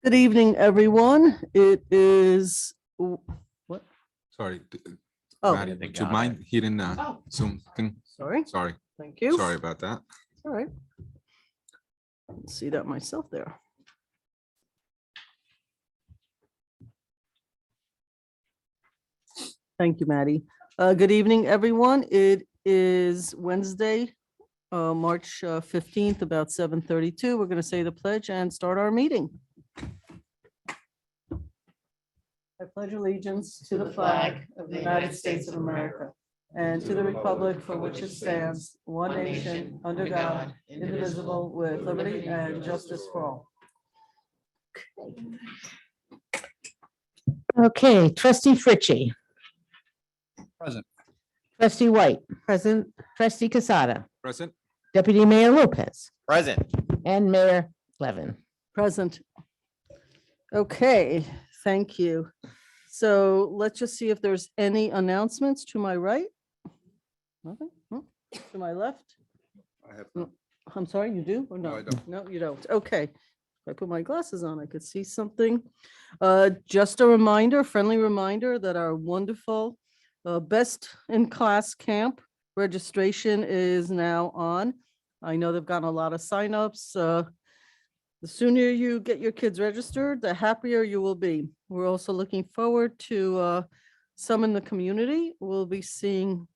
Good evening, everyone. It is, what? Sorry, Oh, Maddie, would you mind hitting Zoom thing? sorry. Sorry, Thank you. sorry about that. All right. See that myself there. Thank you, Maddie. Good evening, everyone. It is Wednesday, March 15th, about 7:32. We're going to say the pledge and start our meeting. I pledge allegiance to the flag of the United States of America and to the republic for which it stands, one nation, under God, indivisible, with liberty and justice for all. Okay, trustee Fritchie. Present. Trustee White. Present. Trustee Casada. Present. Deputy Mayor Lopez. Present. And Mayor Levin. Present. Okay, thank you. So let's just see if there's any announcements to my right. Nothing? Hmm? To my left? I have No. I'm sorry, you do or No, no? I don't. No, you don't. Okay. If I put my glasses on, I could see something. Just a reminder, friendly reminder that our wonderful best in class camp registration is now on. I know they've gotten a lot of signups. The sooner you get your kids registered, the happier you will be. We're also looking forward to some in the community. We'll be seeing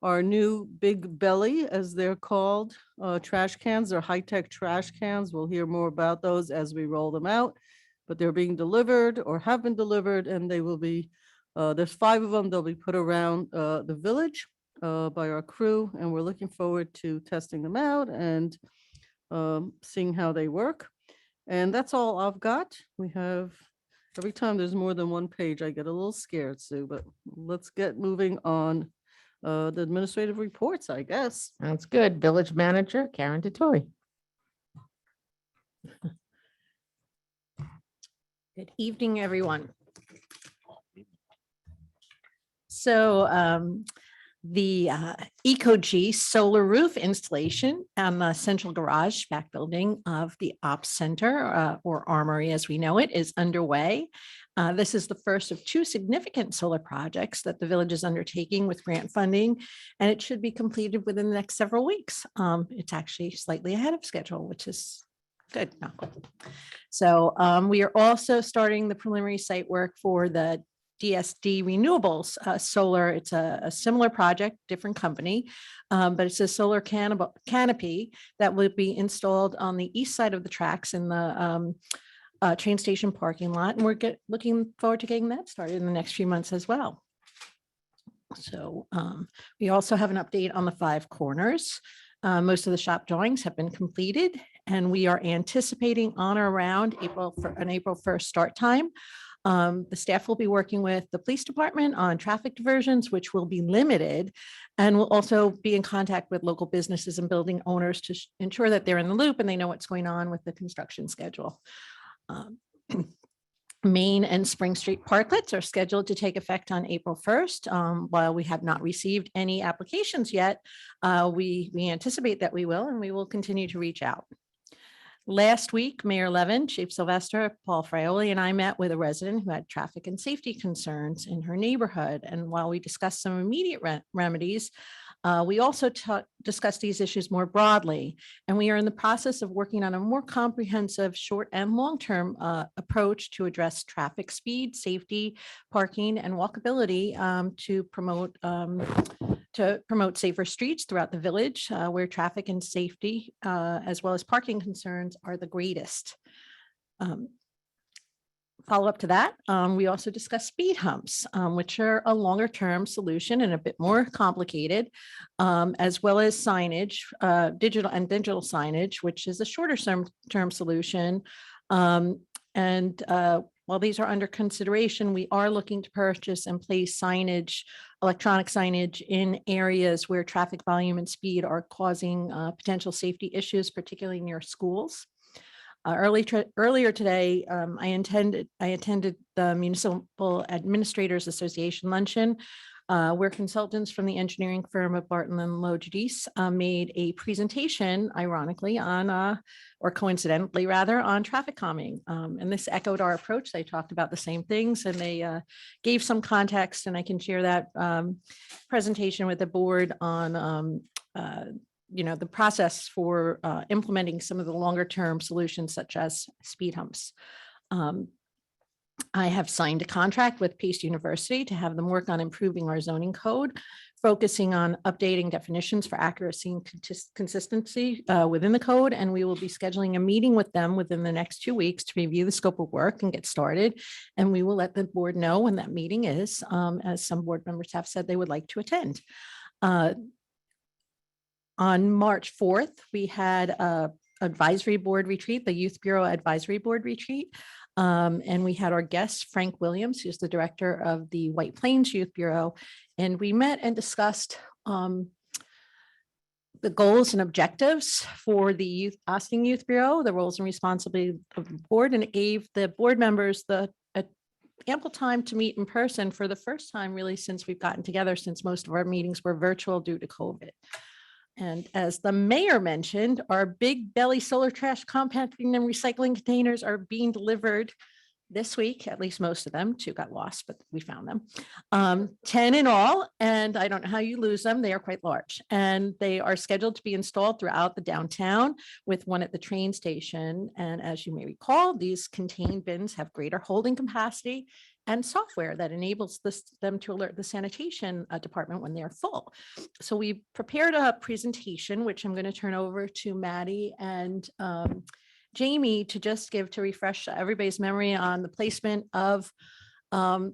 our new big belly, as they're called, trash cans. They're high-tech trash cans. We'll hear more about those as we roll them out, but they're being delivered or have been delivered, and they will be, there's 5 of them. They'll be put around the village by our crew, and we're looking forward to testing them out and seeing how they work. And that's all I've got. We have, every time there's more than one page, I get a little scared, Sue, but let's get moving on. The administrative reports, I guess. Sounds good. Village Manager Karen DeTore. Good evening, everyone. So the EcoG solar roof installation on the central garage back building of the Ops Center or Armory as we know it is underway. This is the first of 2 significant solar projects that the village is undertaking with grant funding, and it should be completed within the next several weeks. It's actually slightly ahead of schedule, which is good. So we are also starting the preliminary site work for the DSD Renewables solar. It's a similar project, different company, but it's a solar canopy that will be installed on the east side of the tracks in the train station parking lot. And we're looking forward to getting that started in the next few months as well. So we also have an update on the 5 corners. Most of the shop drawings have been completed, and we are anticipating on or around an April 1st start time. The staff will be working with the police department on traffic diversions, which will be limited, and will also be in contact with local businesses and building owners to ensure that they're in the loop and they know what's going on with the construction schedule. Main and Spring Street parklets are scheduled to take effect on April 1st. While we have not received any applications yet, we anticipate that we will, and we will continue to reach out. Last week, Mayor Levin, Chief Sylvester, Paul Fraioli, and I met with a resident who had traffic and safety concerns in her neighborhood. And while we discussed some immediate remedies, we also discussed these issues more broadly, and we are in the process of working on a more comprehensive short and long-term approach to address traffic speed, safety, parking, and walkability to promote safer streets throughout the village where traffic and safety as well as parking concerns are the greatest. Follow up to that, we also discussed speed humps, which are a longer term solution and a bit more complicated, as well as signage, digital signage, which is a shorter term solution. While these are under consideration, we are looking to purchase and place signage, electronic signage in areas where traffic volume and speed are causing potential safety issues, particularly near schools. Earlier today, I attended the Municipal Administrators Association luncheon where consultants from the engineering firm of Barton and Lowe Giudice made a presentation, ironically, on, or coincidentally rather, on traffic calming. And this echoed our approach. They talked about the same things and they gave some context, and I can share that presentation with the board on the process for implementing some of the longer term solutions such as speed humps. I have signed a contract with Pace University to have them work on improving our zoning code, focusing on updating definitions for accuracy and consistency within the code. And we will be scheduling a meeting with them within the next 2 weeks to review the scope of work and get started. And we will let the board know when that meeting is, as some board members have said they would like to attend. On March 4th, we had a advisory board retreat, the Youth Bureau Advisory Board retreat. And we had our guest, Frank Williams, who's the director of the White Plains Youth Bureau. And we met and discussed the goals and objectives for the Austin Youth Bureau, the roles and responsibilities of the board, and it gave the board members the ample time to meet in person for the first time really since we've gotten together, since most of our meetings were virtual due to COVID. And as the mayor mentioned, our big belly solar trash compacting and recycling containers are being delivered this week, at least most of them. 2 got lost, but we found them. 10 in all, and I don't know how you lose them. They are quite large, and they are scheduled to be installed throughout the downtown, with one at the train station. And as you may recall, these contained bins have greater holding capacity and software that enables them to alert the sanitation department when they're full. So we prepared a presentation, which I'm going to turn over to Maddie and Jamie to just to refresh everybody's memory on the placement of the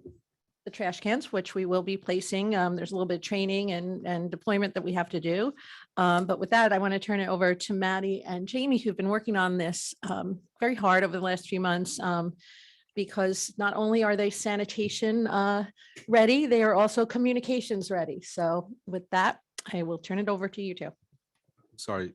trash cans, which we will be placing. There's a little bit of training and deployment that we have to do. But with that, I want to turn it over to Maddie and Jamie, who've been working on this very hard over the last few months. Because not only are they sanitation ready, they are also communications ready. So with that, I will turn it over to you two. Sorry,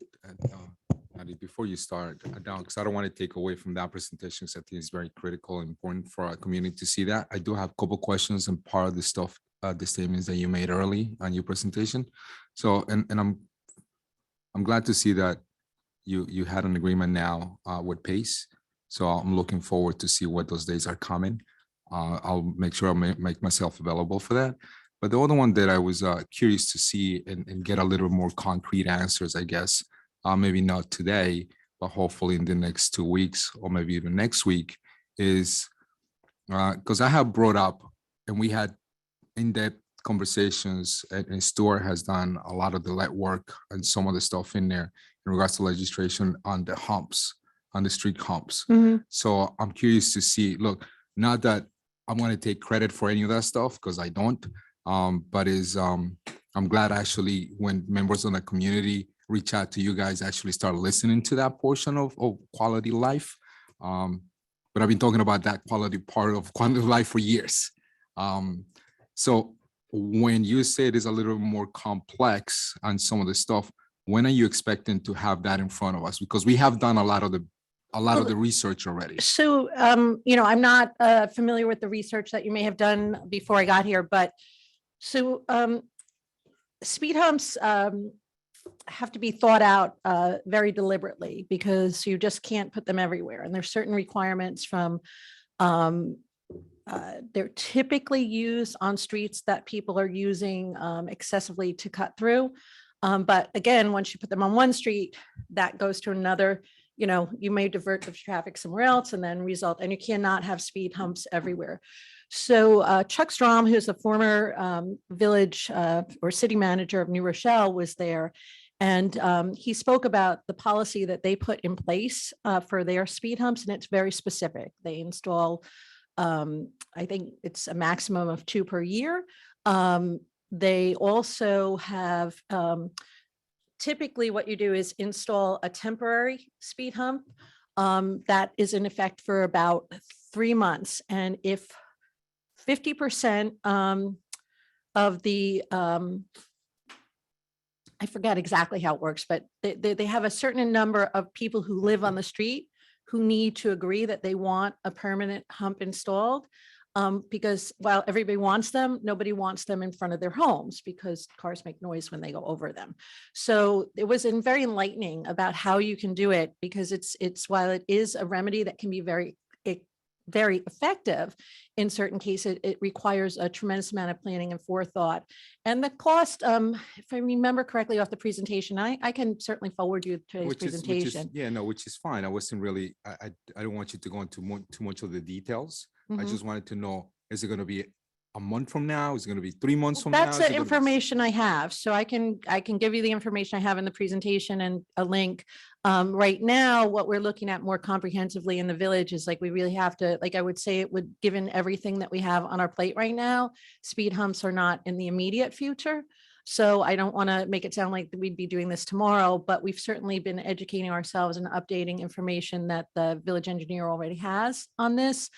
Maddie, before you start, because I don't want to take away from that presentation, because I think it's very critical and important for our community to see that. I do have a couple questions and part of the stuff, the statements that you made early on your presentation. So, and I'm glad to see that you had an agreement now with Pace. So I'm looking forward to see what those days are coming. I'll make sure I make myself available for that. But the other one that I was curious to see and get a little more concrete answers, I guess, maybe not today, but hopefully in the next 2 weeks or maybe even next week, is because I have brought up, and we had in-depth conversations, and Stuart has done a lot of the legwork and some of the stuff in there in regards to legislation on the humps, on the street humps. So I'm curious to see, look, not that I'm going to take credit for any of that stuff, because I don't, but I'm glad actually when members of the community reach out to you guys, actually start listening to that portion of quality life. But I've been talking about that quality part of quality of life for years. So when you say it is a little more complex on some of the stuff, when are you expecting to have that in front of us? Because we have done a lot of the research already. So, I'm not familiar with the research that you may have done before I got here, but so speed humps have to be thought out very deliberately, because you just can't put them everywhere. And there's certain requirements from, they're typically used on streets that people are using excessively to cut through. But again, once you put them on one street, that goes to another. You may divert the traffic somewhere else and then and you cannot have speed humps everywhere. So Chuck Strom, who's a former village or city manager of New Rochelle, was there. And he spoke about the policy that they put in place for their speed humps, and it's very specific. They install, I think it's a maximum of 2 per year. They also have, typically what you do is install a temporary speed hump that is in effect for about 3 months. And if 50% of the, I forget exactly how it works, but they have a certain number of people who live on the street who need to agree that they want a permanent hump installed. Because while everybody wants them, nobody wants them in front of their homes because cars make noise when they go over them. So it was very enlightening about how you can do it, because it's while it is a remedy that can be very effective in certain cases, it requires a tremendous amount of planning and forethought. And the cost, if I remember correctly off the presentation, I can certainly forward you today's presentation. Yeah, no, which is fine. I wasn't really, I don't want you to go into too much of the details. I Mhm. just wanted to know, is it going to be a month from now? Is it going to be 3 months from now? That's Is the it gonna be- information I have. So I can give you the information I have in the presentation and a link. Right now, what we're looking at more comprehensively in the village is like, we really have to, like, I would say it would, given everything that we have on our plate right now, speed humps are not in the immediate future. So I don't want to make it sound like we'd be doing this tomorrow, but we've certainly been educating ourselves and updating information that the village engineer already has on this.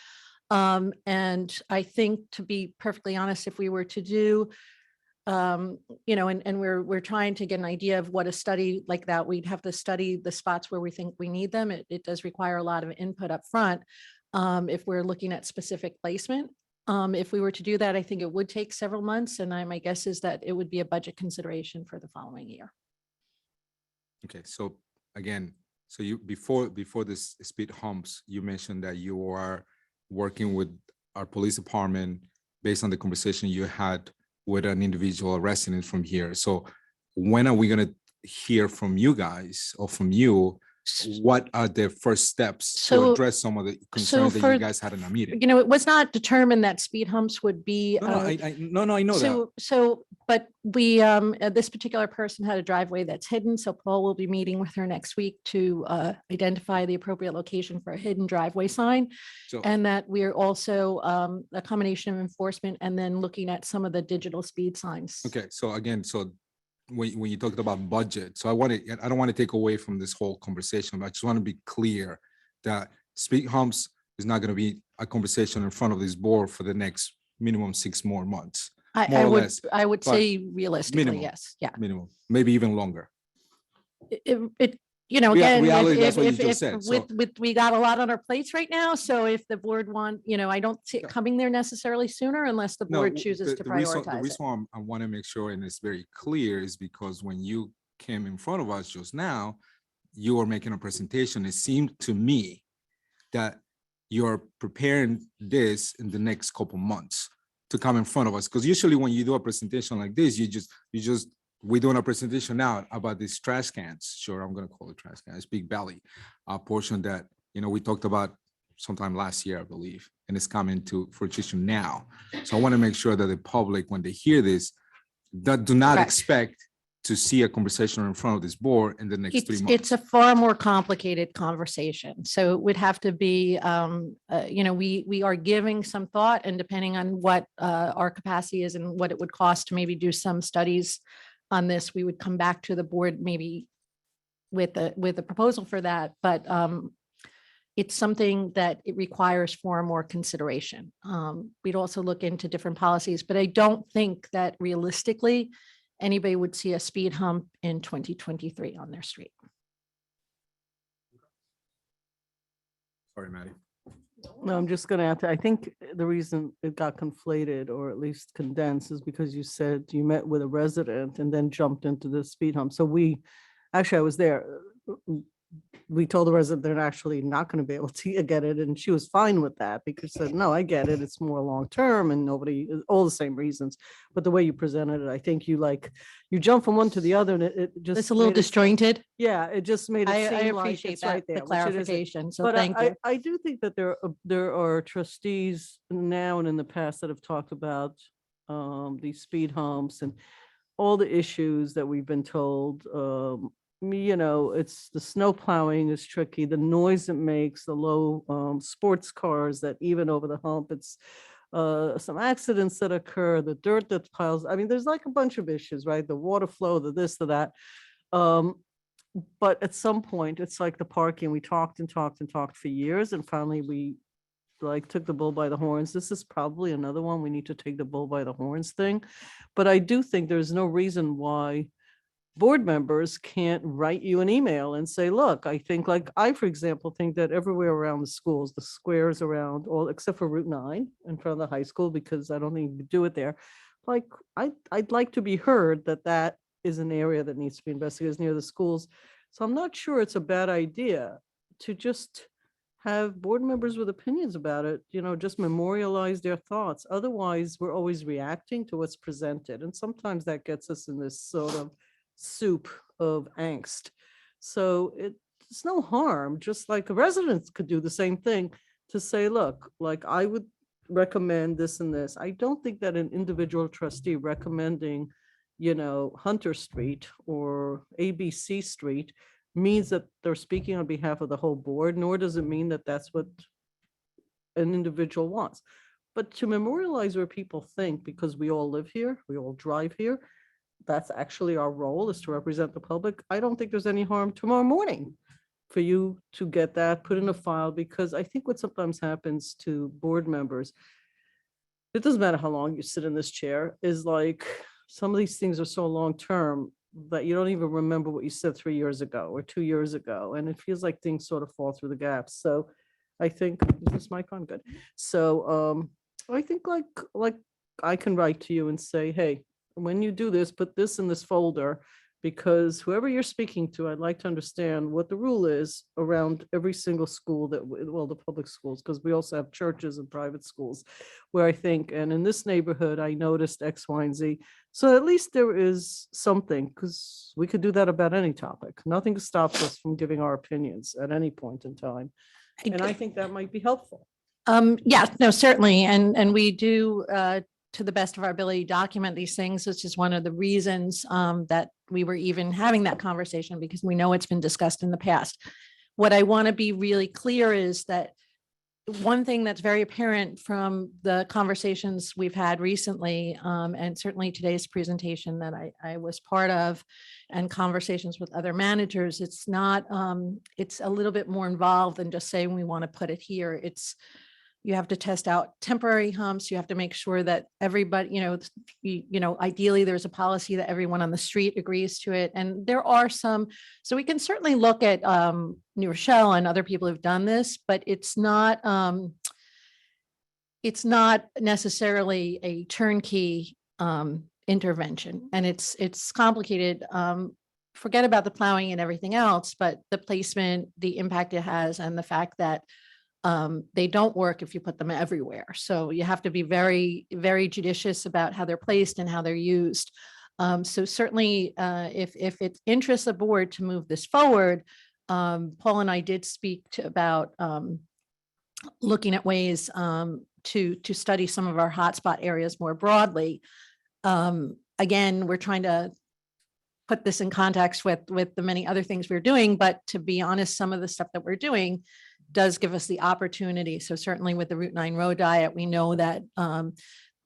And I think, to be perfectly honest, if we were to do, and we're trying to get an idea of what a study like that, we'd have to study the spots where we think we need them. It does require a lot of input up front. If we're looking at specific placement, if we were to do that, I think it would take several months. And my guess is that it would be a budget consideration for the following year. Okay, so again, so you, before this speed humps, you mentioned that you are working with our police department based on the conversation you had with an individual resident from here. So when are we gonna hear from you guys or from you? What are the first steps to So- address some of the concerns that for- you guys had in a meeting? It was not determined that speed humps would be. No, I know that. But we, this particular person had a driveway that's hidden, so Paul will be meeting with her next week to identify the appropriate location for a hidden driveway sign. So, And that we're also a combination of enforcement and then looking at some of the digital speed signs. okay, so again, so when you talked about budget, so I don't want to take away from this whole conversation, but I just want to be clear that speed humps is not going to be a conversation in front of this board for the next minimum 6 more months, more I or would, less, I would but say realistically, minimum. yes, yeah. minimum, maybe even longer. Again, reality, that's if, what you if, just if said, so- we got a lot on our plates right now, so if the board want, I don't see it Yeah. coming there necessarily sooner unless the board chooses to The prioritize it. reason why I want to make sure, and it's very clear, is because when you came in front of us just now, you were making a presentation. It seemed to me that you're preparing this in the next couple months to come in front of us. Because usually when you do a presentation like this, we're doing a presentation now about these trash cans. Sure, I'm gonna call it trash cans, big belly portion that, we talked about sometime last year, I believe, and it's coming to fruition now. So I want to make sure that the public, when they hear this, that do not Correct. expect to see a conversation in front of this board in the next 3 months. It's a far more complicated conversation. So it would have to be, we are giving some thought, and depending on what our capacity is and what it would cost to maybe do some studies on this, we would come back to the board maybe with a proposal for that. But it's something that it requires far more consideration. We'd also look into different policies, but I don't think that realistically anybody would see a speed hump in 2023 on their street. Sorry, Maddie. No, I'm just gonna add to, I think the reason it got conflated or at least condensed is because you said you met with a resident and then jumped into the speed hump. So I was there. We told the resident they're actually not going to be able to get it, and she was fine with that because she said, no, I get it. It's more long-term and all the same reasons. But the way you presented it, I think you jump from one to the other and it just. It's a little made it- disjointed. Yeah, it just made it I seem like appreciate it's right that, the there, which it isn't. clarification. So But thank you. I do think that there are trustees now and in the past that have talked about these speed humps and all the issues that we've been told. It's the snow plowing is tricky, the noise it makes, the low sports cars that even over the hump, it's some accidents that occur, the dirt that piles. I mean, there's like a bunch of issues, right? The water flow, the this, the that. But at some point, it's like the parking. We talked and talked and talked for years, and finally we took the bull by the horns. This is probably another one we need to take the bull by the horns thing. But I do think there's no reason why board members can't write you an email and say, look, I think, like I, for example, think that everywhere around the schools, the squares around all except for Route 9 in front of the high school, because I don't think you could do it there. Like, I'd like to be heard that that is an area that needs to be investigated near the schools. So I'm not sure it's a bad idea to just have board members with opinions about it, just memorialize their thoughts. Otherwise, we're always reacting to what's presented. And sometimes that gets us in this sort of soup of angst. So it's no harm, just like residents could do the same thing to say, look, like I would recommend this and this. I don't think that an individual trustee recommending, Hunter Street or ABC Street means that they're speaking on behalf of the whole board, nor does it mean that that's what an individual wants. But to memorialize where people think, because we all live here, we all drive here, that's actually our role, is to represent the public. I don't think there's any harm tomorrow morning for you to get that put in a file, because I think what sometimes happens to board members, it doesn't matter how long you sit in this chair, is like some of these things are so long-term that you don't even remember what you said 3 years ago or 2 years ago. And it feels like things sort of fall through the gaps. So I think, is this mic on? Good. So I think like I can write to you and say, hey, when you do this, put this in this folder, because whoever you're speaking to, I'd like to understand what the rule is around every single school well, the public schools, because we also have churches and private schools where I think, and in this neighborhood, I noticed X, Y, and Z. So at least there is something, because we could do that about any topic. Nothing stops us from giving our opinions at any point in time. And I think that might be helpful. Yeah, no, certainly. And we do, to the best of our ability, document these things, which is one of the reasons that we were even having that conversation, because we know it's been discussed in the past. What I want to be really clear is that one thing that's very apparent from the conversations we've had recently, and certainly today's presentation that I was part of, and conversations with other managers, it's not, it's a little bit more involved than just saying we want to put it here. You have to test out temporary humps. You have to make sure that everybody, ideally there's a policy that everyone on the street agrees to it. And there are some, so we can certainly look at New Rochelle and other people who've done this, but it's not necessarily a turnkey intervention, and it's complicated. Forget about the plowing and everything else, but the placement, the impact it has, and the fact that they don't work if you put them everywhere. So you have to be very, very judicious about how they're placed and how they're used. So certainly, if it interests the board to move this forward, Paul and I did speak about looking at ways to study some of our hotspot areas more broadly. Again, we're trying to put this in context with the many other things we're doing, but to be honest, some of the stuff that we're doing does give us the opportunity. So certainly with the Route 9 road diet, we know that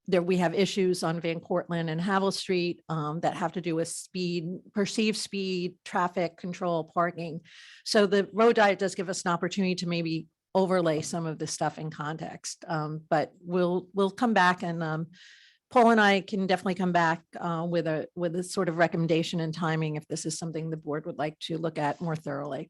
there we have issues on Van Cortlandt and Havel Street that have to do with speed, perceived speed, traffic control, parking. So the road diet does give us an opportunity to maybe overlay some of this stuff in context. But we'll come back, and Paul and I can definitely come back with a sort of recommendation and timing if this is something the board would like to look at more thoroughly.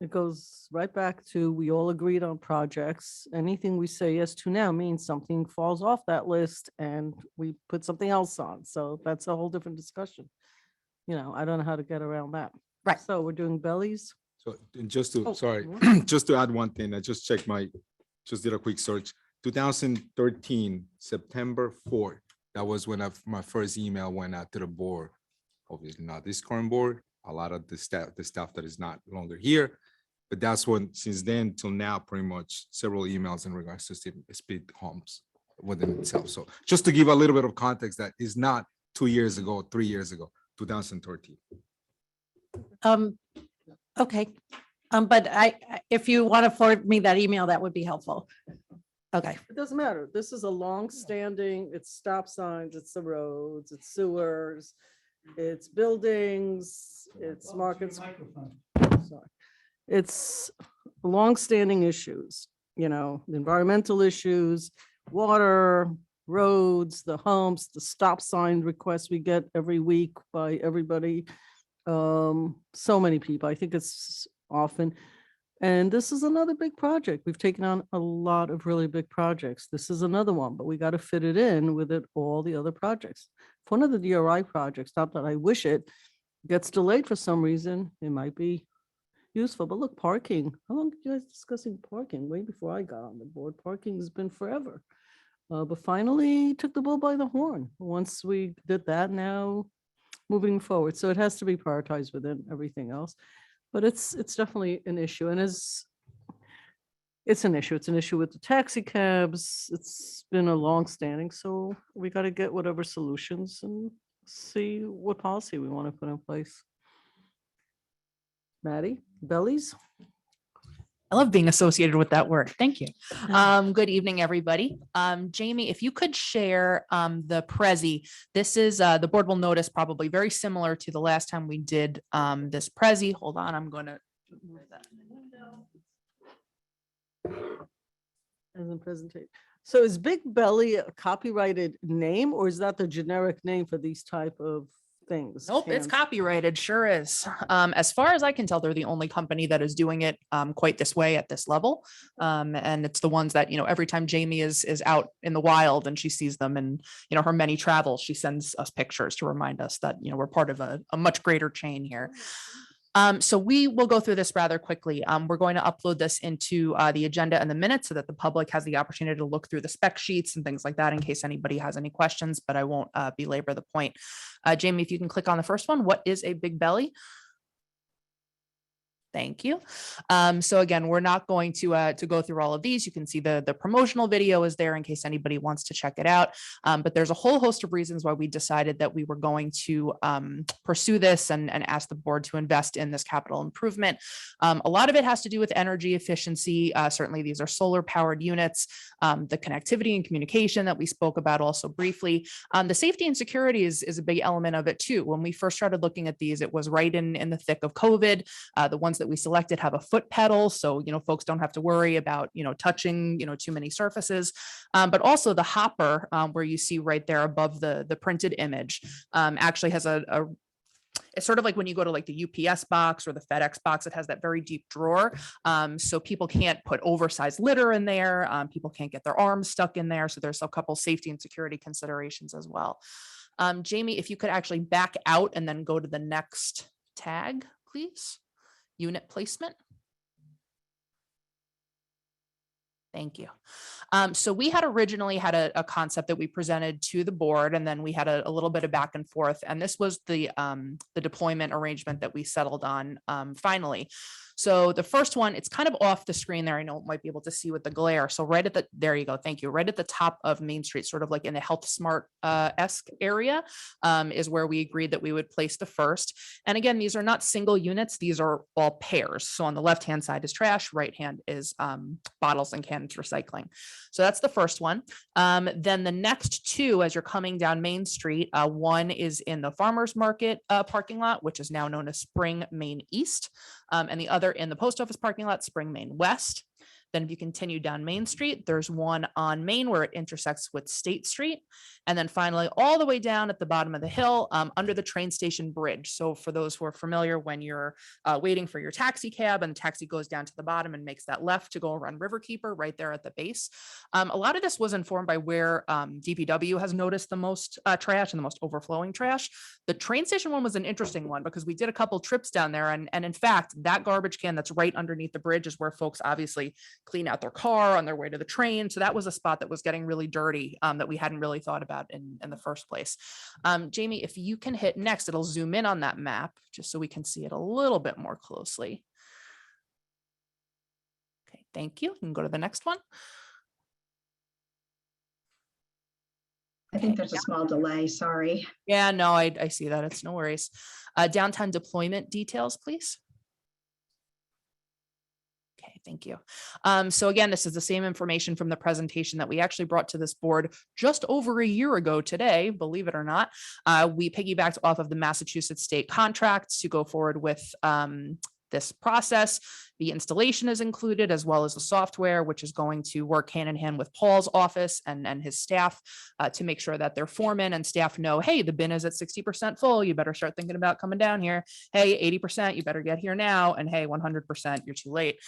It goes right back to, we all agreed on projects. Anything we say yes to now means something falls off that list and we put something else on. So that's a whole different discussion. I don't know how to get around that. Right. So we're doing bellies. So and just to, Oh, sorry, yeah. just to add one thing, I just checked just did a quick search. 2013, September 4th, that was when my first email went out to the board. Obviously not this current board, a lot of the staff that is not longer here. But that's when, since then till now, pretty much several emails in regards to speed humps within itself. So just to give a little bit of context, that is not 2 years ago, 3 years ago, 2013. Okay. But if you want to forward me that email, that would be helpful. Okay. It doesn't matter. This is a long-standing, it's stop signs, it's the roads, it's sewers, it's buildings, it's markets. Sorry. It's long-standing issues, the environmental issues, water, roads, the humps, the stop sign requests we get every week by everybody. So many people. I think it's often. And this is another big project. We've taken on a lot of really big projects. This is another one, but we got to fit it in with all the other projects. If one of the DRI projects, not that I wish it, gets delayed for some reason, it might be useful. But look, parking. How long did you guys discussing parking? Way before I got on the board. Parking has been forever. But finally took the bull by the horn. Once we did that, now moving forward. So it has to be prioritized within everything else. But it's definitely an issue. And it's an issue. It's an issue with the taxi cabs. It's been a long standing. So we got to get whatever solutions and see what policy we want to put in place. Maddie, bellies? I love being associated with that word. Thank you. Good evening, everybody. Jamie, if you could share the Prezi. This is the board will notice probably very similar to the last time we did this Prezi. Hold on, I'm going to move that. As in presentation. So is Big Belly a copyrighted name, or is that the generic name for these type of things? Nope, it's cans? copyrighted, sure is. As far as I can tell, they're the only company that is doing it quite this way at this level. And it's the ones that, every time Jamie is out in the wild and she sees them and, her many travels, she sends us pictures to remind us that, we're part of a much greater chain here. So we will go through this rather quickly. We're going to upload this into the agenda and the minutes so that the public has the opportunity to look through the spec sheets and things like that in case anybody has any questions, but I won't belabor the point. Jamie, if you can click on the first one, what is a big belly? Thank you. So again, we're not going to go through all of these. You can see the promotional video is there in case anybody wants to check it out. But there's a whole host of reasons why we decided that we were going to pursue this and ask the board to invest in this capital improvement. A lot of it has to do with energy efficiency. Certainly these are solar powered units, the connectivity and communication that we spoke about also briefly. The safety and security is a big element of it too. When we first started looking at these, it was right in the thick of COVID. The ones that we selected have a foot pedal, so folks don't have to worry about touching too many surfaces, but also the hopper where you see right there above the printed image actually has it's sort of like when you go to like the UPS box or the FedEx box, it has that very deep drawer. So people can't put oversized litter in there. People can't get their arms stuck in there. So there's a couple safety and security considerations as well. Jamie, if you could actually back out and then go to the next tag, please. Unit placement. Thank you. So we had originally had a concept that we presented to the board, and then we had a little bit of back and forth, and this was the deployment arrangement that we settled on finally. So the first one, it's kind of off the screen there. I know it might be able to see with the glare. So right at there you go. Thank you. Right at the top of Main Street, sort of like in the Health Smart esque area is where we agreed that we would place the first. And again, these are not single units. These are all pairs. So on the left-hand side is trash, right hand is bottles and cans recycling. So that's the first one. Then the next two, as you're coming down Main Street, one is in the Farmers Market parking lot, which is now known as Spring Main East, and the other in the post office parking lot, Spring Main West. Then if you continue down Main Street, there's one on Main where it intersects with State Street. And then finally, all the way down at the bottom of the hill under the train station bridge. So for those who are familiar, when you're waiting for your taxi cab and the taxi goes down to the bottom and makes that left to go around Riverkeeper right there at the base. A lot of this was informed by where DPW has noticed the most trash and the most overflowing trash. The train station one was an interesting one because we did a couple trips down there. And in fact, that garbage can that's right underneath the bridge is where folks obviously clean out their car on their way to the train. So that was a spot that was getting really dirty that we hadn't really thought about in the first place. Jamie, if you can hit next, it'll zoom in on that map just so we can see it a little bit more closely. Okay, thank you. You can go to the next one. I think there's a small delay, sorry. Yeah, no, I see that. It's no worries. Downtown deployment details, please. Okay, thank you. So again, this is the same information from the presentation that we actually brought to this board just over a year ago today, believe it or not. We piggybacked off of the Massachusetts state contracts to go forward with this process. The installation is included, as well as the software, which is going to work hand in hand with Paul's office and his staff to make sure that their foremen and staff know, hey, the bin is at 60% full. You better start thinking about coming down here. Hey, 80%, you better get here now. And hey, 100%, you're too late.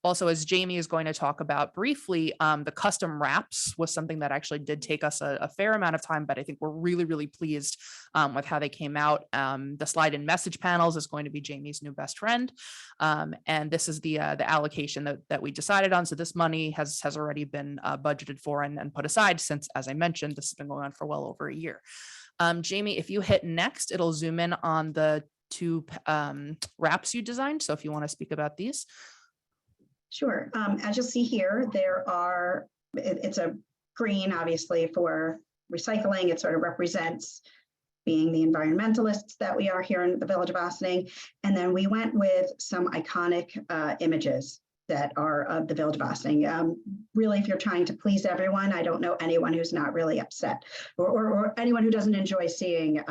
Also, as Jamie is going to talk about briefly, the custom wraps was something that actually did take us a fair amount of time, but I think we're really, really pleased with how they came out. The slide and message panels is going to be Jamie's new best friend. And this is the allocation that we decided on. So this money has already been budgeted for and put aside since, as I mentioned, this has been going on for well over a year. Jamie, if you hit next, it'll zoom in on the two wraps you designed. So if you want to speak about these. Sure. As you'll see here, it's a green, obviously, for recycling. It sort of represents being the environmentalists that we are here in the Village of Ossining. And then we went with some iconic images that are of the Village of Ossining. Really, if you're trying to please everyone, I don't know anyone who's not really upset or anyone who doesn't enjoy seeing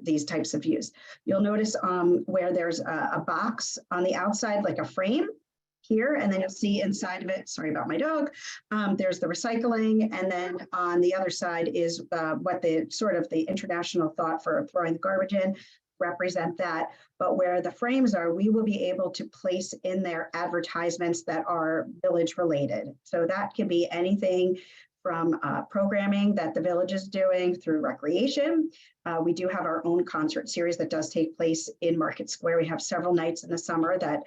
these types of views. You'll notice where there's a box on the outside, like a frame here, and then you'll see inside of it, sorry about my dog, there's the recycling, and then on the other side is what the sort of the international thought for throwing the garbage in, represent that. But where the frames are, we will be able to place in there advertisements that are village related. So that can be anything from programming that the village is doing through recreation. We do have our own concert series that does take place in Market Square. We have several nights in the summer that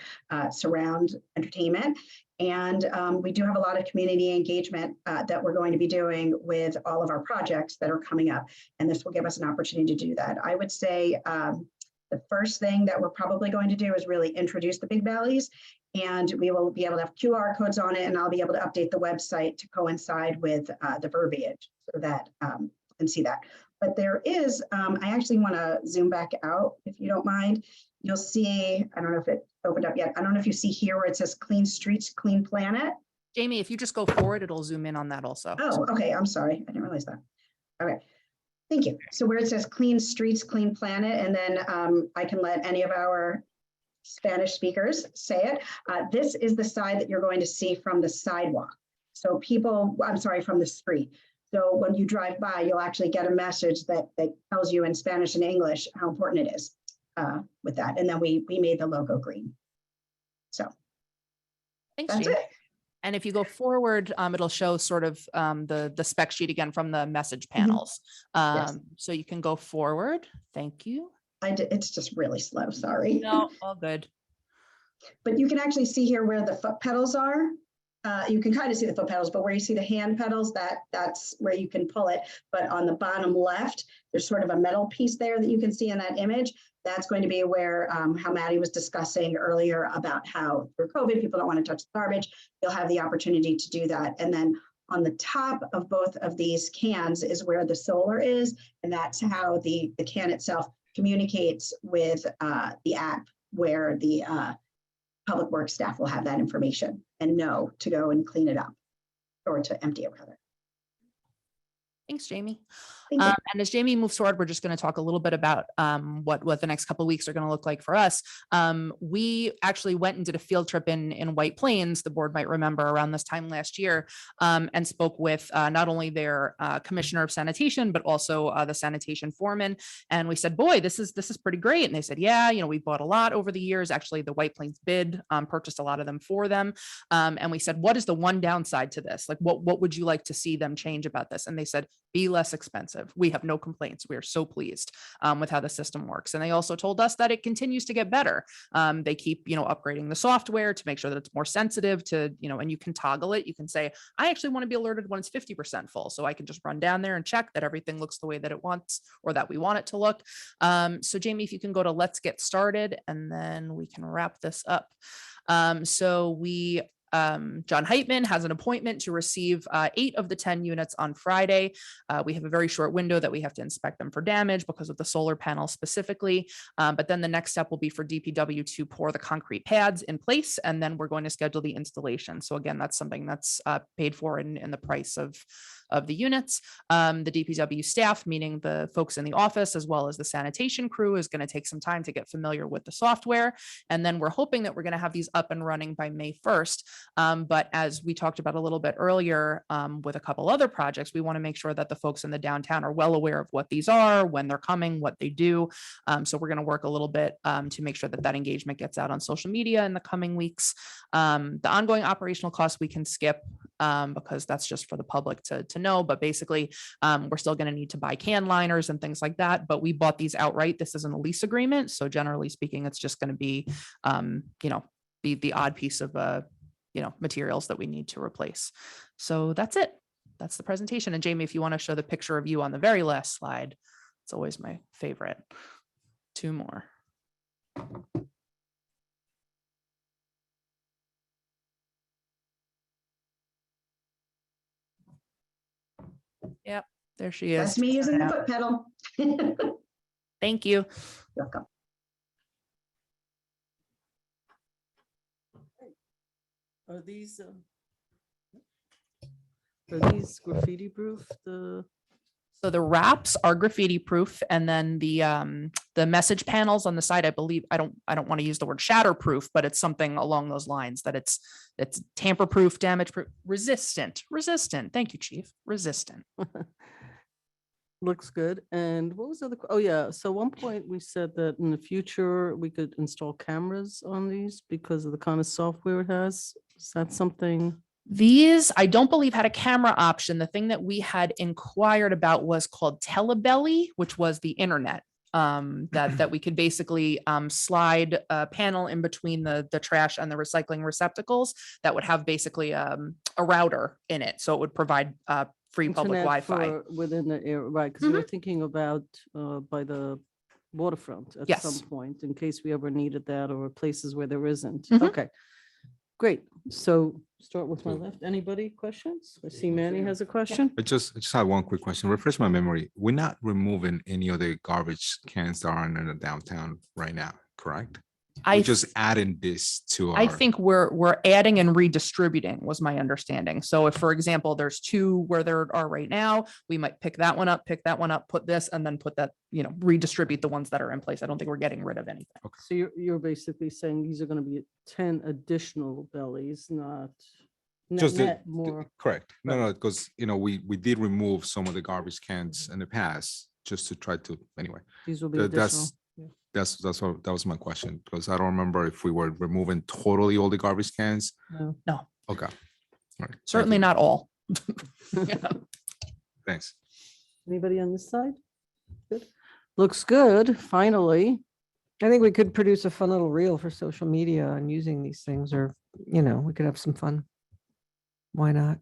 surround entertainment. And we do have a lot of community engagement that we're going to be doing with all of our projects that are coming up. And this will give us an opportunity to do that. I would say the first thing that we're probably going to do is really introduce the Big Bellies. And we will be able to have QR codes on it, and I'll be able to update the website to coincide with the verbiage so that you can see that. But there is, I actually want to zoom back out, if you don't mind. You'll see, I don't know if it opened up yet. I don't know if you see here where it says Clean Streets, Clean Planet. Jamie, if you just go forward, it'll zoom in on that also. Oh, okay. I'm sorry. I didn't realize that. Okay. Thank you. So where it says Clean Streets, Clean Planet, and then I can let any of our Spanish speakers say it. This is the side that you're going to see from the sidewalk. So from the street. So when you drive by, you'll actually get a message that tells you in Spanish and English how important it is with that. And then we made the logo green. So Thanks, that's Jamie. it. And if you go forward, it'll show sort of the spec sheet again from the message panels. Yes. So you can go forward. Thank you. It's just really slow, sorry. No, all good. But you can actually see here where the foot pedals are. You can kind of see the foot pedals, but where you see the hand pedals, that's where you can pull it. But on the bottom left, there's sort of a metal piece there that you can see in that image. That's going to be where how Maddie was discussing earlier about how through COVID, people don't want to touch the garbage. You'll have the opportunity to do that. And then on the top of both of these cans is where the solar is. And that's how the can itself communicates with the app, where the public works staff will have that information and know to go and clean it up, or to empty it rather. Thanks, Jamie. Thank you. And as Jamie moves forward, we're just going to talk a little bit about what the next couple of weeks are going to look like for us. We actually went and did a field trip in White Plains, the board might remember, around this time last year, and spoke with not only their commissioner of sanitation, but also the sanitation foreman. And we said, boy, this is pretty great. And they said, yeah, we bought a lot over the years. Actually, the White Plains bid purchased a lot of them for them. And we said, what is the one downside to this? Like, what would you like to see them change about this? And they said, be less expensive. We have no complaints. We are so pleased with how the system works. And they also told us that it continues to get better. They keep, upgrading the software to make sure that it's more sensitive to, and you can toggle it. You can say, I actually want to be alerted when it's 50% full. So I can just run down there and check that everything looks the way that it wants, or that we want it to look. So Jamie, if you can go to Let's Get Started, and then we can wrap this up. John Heitman has an appointment to receive 8 of the 10 units on Friday. We have a very short window that we have to inspect them for damage because of the solar panel specifically. But then the next step will be for DPW to pour the concrete pads in place, and then we're going to schedule the installation. So again, that's something that's paid for in the price of of the units. The DPW staff, meaning the folks in the office, as well as the sanitation crew, is going to take some time to get familiar with the software. And then we're hoping that we're going to have these up and running by May 1st. But as we talked about a little bit earlier with a couple other projects, we want to make sure that the folks in the downtown are well aware of what these are, when they're coming, what they do. So we're going to work a little bit to make sure that that engagement gets out on social media in the coming weeks. The ongoing operational costs we can skip because that's just for the public to know. But basically, we're still going to need to buy can liners and things like that. But we bought these outright. This isn't a lease agreement. So generally speaking, it's just going to be, the odd piece of, materials that we need to replace. So that's it. That's the presentation. And Jamie, if you want to show the picture of you on the very last slide, it's always my favorite. 2 more. Yep, there she is. That's me using the foot pedal. Thank you. Welcome. Are these graffiti proof? So the wraps are graffiti proof, and then the message panels on the side, I believe, I don't want to use the word shatterproof, but it's something along those lines, that it's tamper proof, damage proof, resistant. Thank you, Chief. Resistant. Looks good. And what was the other? Oh, yeah. So one point we said that in the future we could install cameras on these because of the kind of software it has. Is that something? These, I don't believe, had a camera option. The thing that we had inquired about was called Telebelly, which was the internet. That we could basically slide a panel in between the trash and the recycling receptacles that would have basically a router in it. So it would provide free public Internet Wi-Fi. for within the area, right? Because we were thinking about by the waterfront at Yes. some point in case we ever needed that, or places where there isn't. Mhm. Okay, great. So start with my left. Anybody questions? I see Manny has a question. I just had one quick question. Refresh my memory. We're not removing any of the garbage cans that are in the downtown right now, correct? We're just adding this to our. I think we're adding and redistributing was my understanding. So if, for example, there's 2 where there are right now, we might pick that one up, put this, and then put that, redistribute the ones that are in place. I don't think we're getting rid of anything. So you're basically saying these are going to be 10 additional bellies, not Just net more. correct. No, because we did remove some of the garbage cans in the past just to try to, anyway. These will be That- additional. that was my question, because I don't remember if we were removing totally all the garbage cans. No, Okay. All right. Thank certainly you. not all. Thanks. Anybody on this side? Good. Looks good, finally. I think we could produce a fun little reel for social media on using these things, or, we could have some fun. Why not?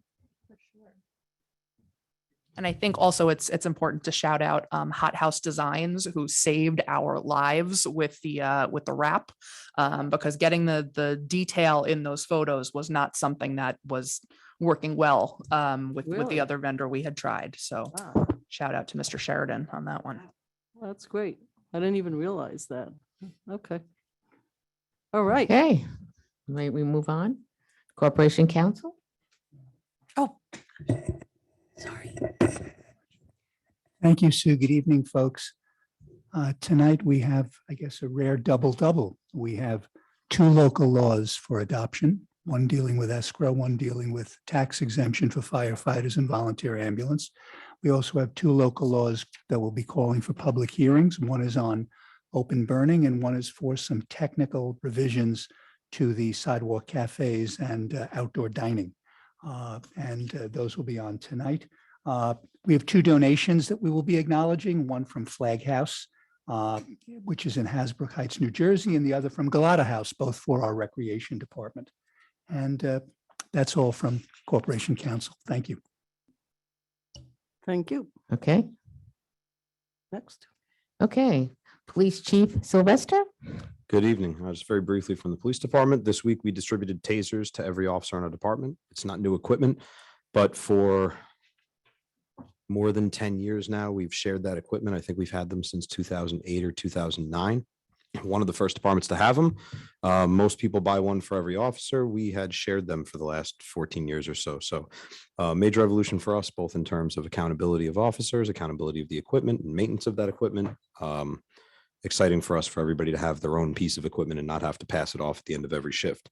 And I think also it's important to shout out Hot House Designs, who saved our lives with the wrap, because getting the detail in those photos was not something that was working well with Really? the other vendor we had tried. So Wow, shout out to Mr. Sheridan on that one. that's great. I didn't even realize that. Okay. All right. Okay, might we move on? Corporation Council? Oh, Thank you, Sue. Good evening, folks. Tonight, we have, I guess, a rare double-double. We have 2 local laws for adoption, one dealing with escrow, one dealing with tax exemption for firefighters and volunteer ambulance. We also have 2 local laws that will be calling for public hearings. One is on open burning, and one is for some technical revisions to the sidewalk cafes and outdoor dining. Those will be on tonight. We have 2 donations that we will be acknowledging, one from Flag House, which is in Hasbrook Heights, New Jersey, and the other from Galata House, both for our recreation department. And that's all from Corporation Council. Thank you. Thank you. Okay, Next. okay. Police Chief Sylvester? Good evening. Just very briefly from the police department. This week, we distributed tasers to every officer in our department. It's not new equipment, but for more than 10 years now, we've shared that equipment. I think we've had them since 2008 or 2009. one of the first departments to have them. Most people buy one for every officer. We had shared them for the last 14 years or so. So major evolution for us, both in terms of accountability of officers, accountability of the equipment and maintenance of that equipment. Exciting for us, for everybody to have their own piece of equipment and not have to pass it off at the end of every shift.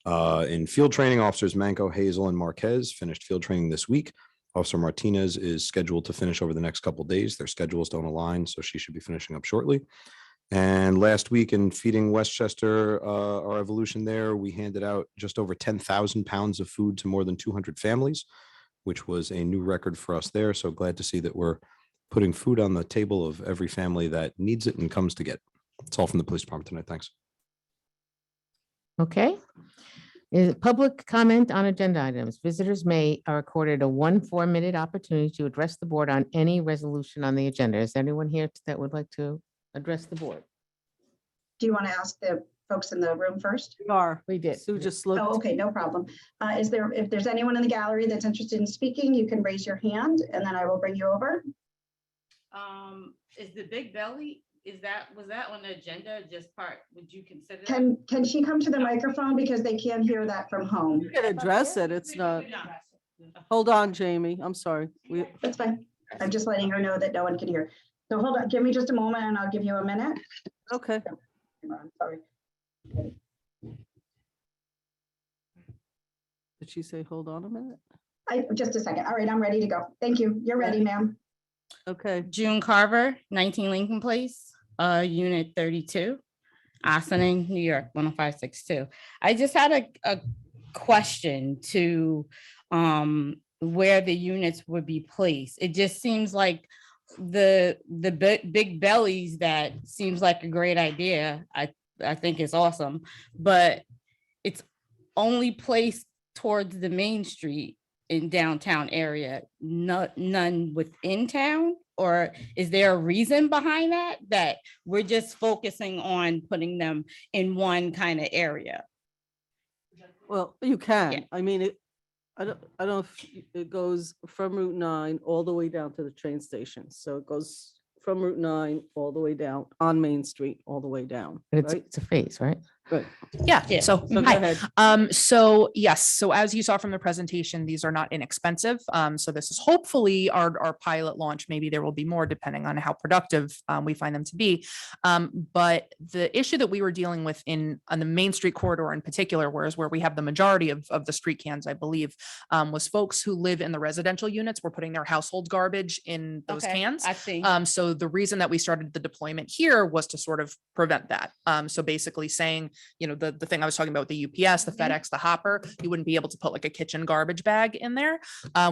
In field training, officers Manco, Hazel, and Marquez finished field training this week. Officer Martinez is scheduled to finish over the next couple of days. Their schedules don't align, so she should be finishing up shortly. And last week in feeding Westchester, our evolution there, we handed out just over 10,000 pounds of food to more than 200 families, which was a new record for us there. So glad to see that we're putting food on the table of every family that needs it and comes to get it. That's all from the police department tonight. Thanks. Okay. Is public comment on agenda items. Visitors are accorded a 4-minute opportunity to address the board on any resolution on the agenda. Is there anyone here that would like to address the board? Do you want to ask the folks in the room first? We did. Sue just Oh, looked. okay, no problem. If there's anyone in the gallery that's interested in speaking, you can raise your hand and then I will bring you over. Is the big belly, was that on the agenda, just part, would you consider? Can she come to the microphone because they can't hear that from home? You can address it. It's not. Hold on, Jamie. I'm sorry. That's fine. I'm just letting her know that no one can hear. So hold on, give me just a moment and I'll give you a minute. Okay. I'm sorry. Did she say, hold on a minute? Just a second. All right, I'm ready to go. Thank you. You're ready, ma'am. Okay. June Carver, 19 Lincoln Place, Unit 32, Ossining, New York, 10562. I just had a question to where the units would be placed. It just seems like the big bellies, that seems like a great idea. I think it's awesome, but it's only placed towards the main street in downtown area, none within town? Or is there a reason behind that we're just focusing on putting them in one kind of area? Well, you can. Yeah. I mean, I don't know if it goes from Route 9 all the way down to the train station. So it goes from Route 9 all the way down on Main Street, all the way down. But Right? it's a phase, right? Good. Yeah, Yeah. so So go hi. ahead. So yes, so as you saw from the presentation, these are not inexpensive. So this is hopefully our pilot launch. Maybe there will be more depending on how productive we find them to be. But the issue that we were dealing with on the Main Street corridor in particular, where we have the majority of the street cans, I believe, was folks who live in the residential units were putting their household garbage in those Okay, cans. I see. So the reason that we started the deployment here was to sort of prevent that. So basically saying, the thing I was talking about with the UPS, the FedEx, the hopper, you wouldn't be able to put like a kitchen garbage bag in there.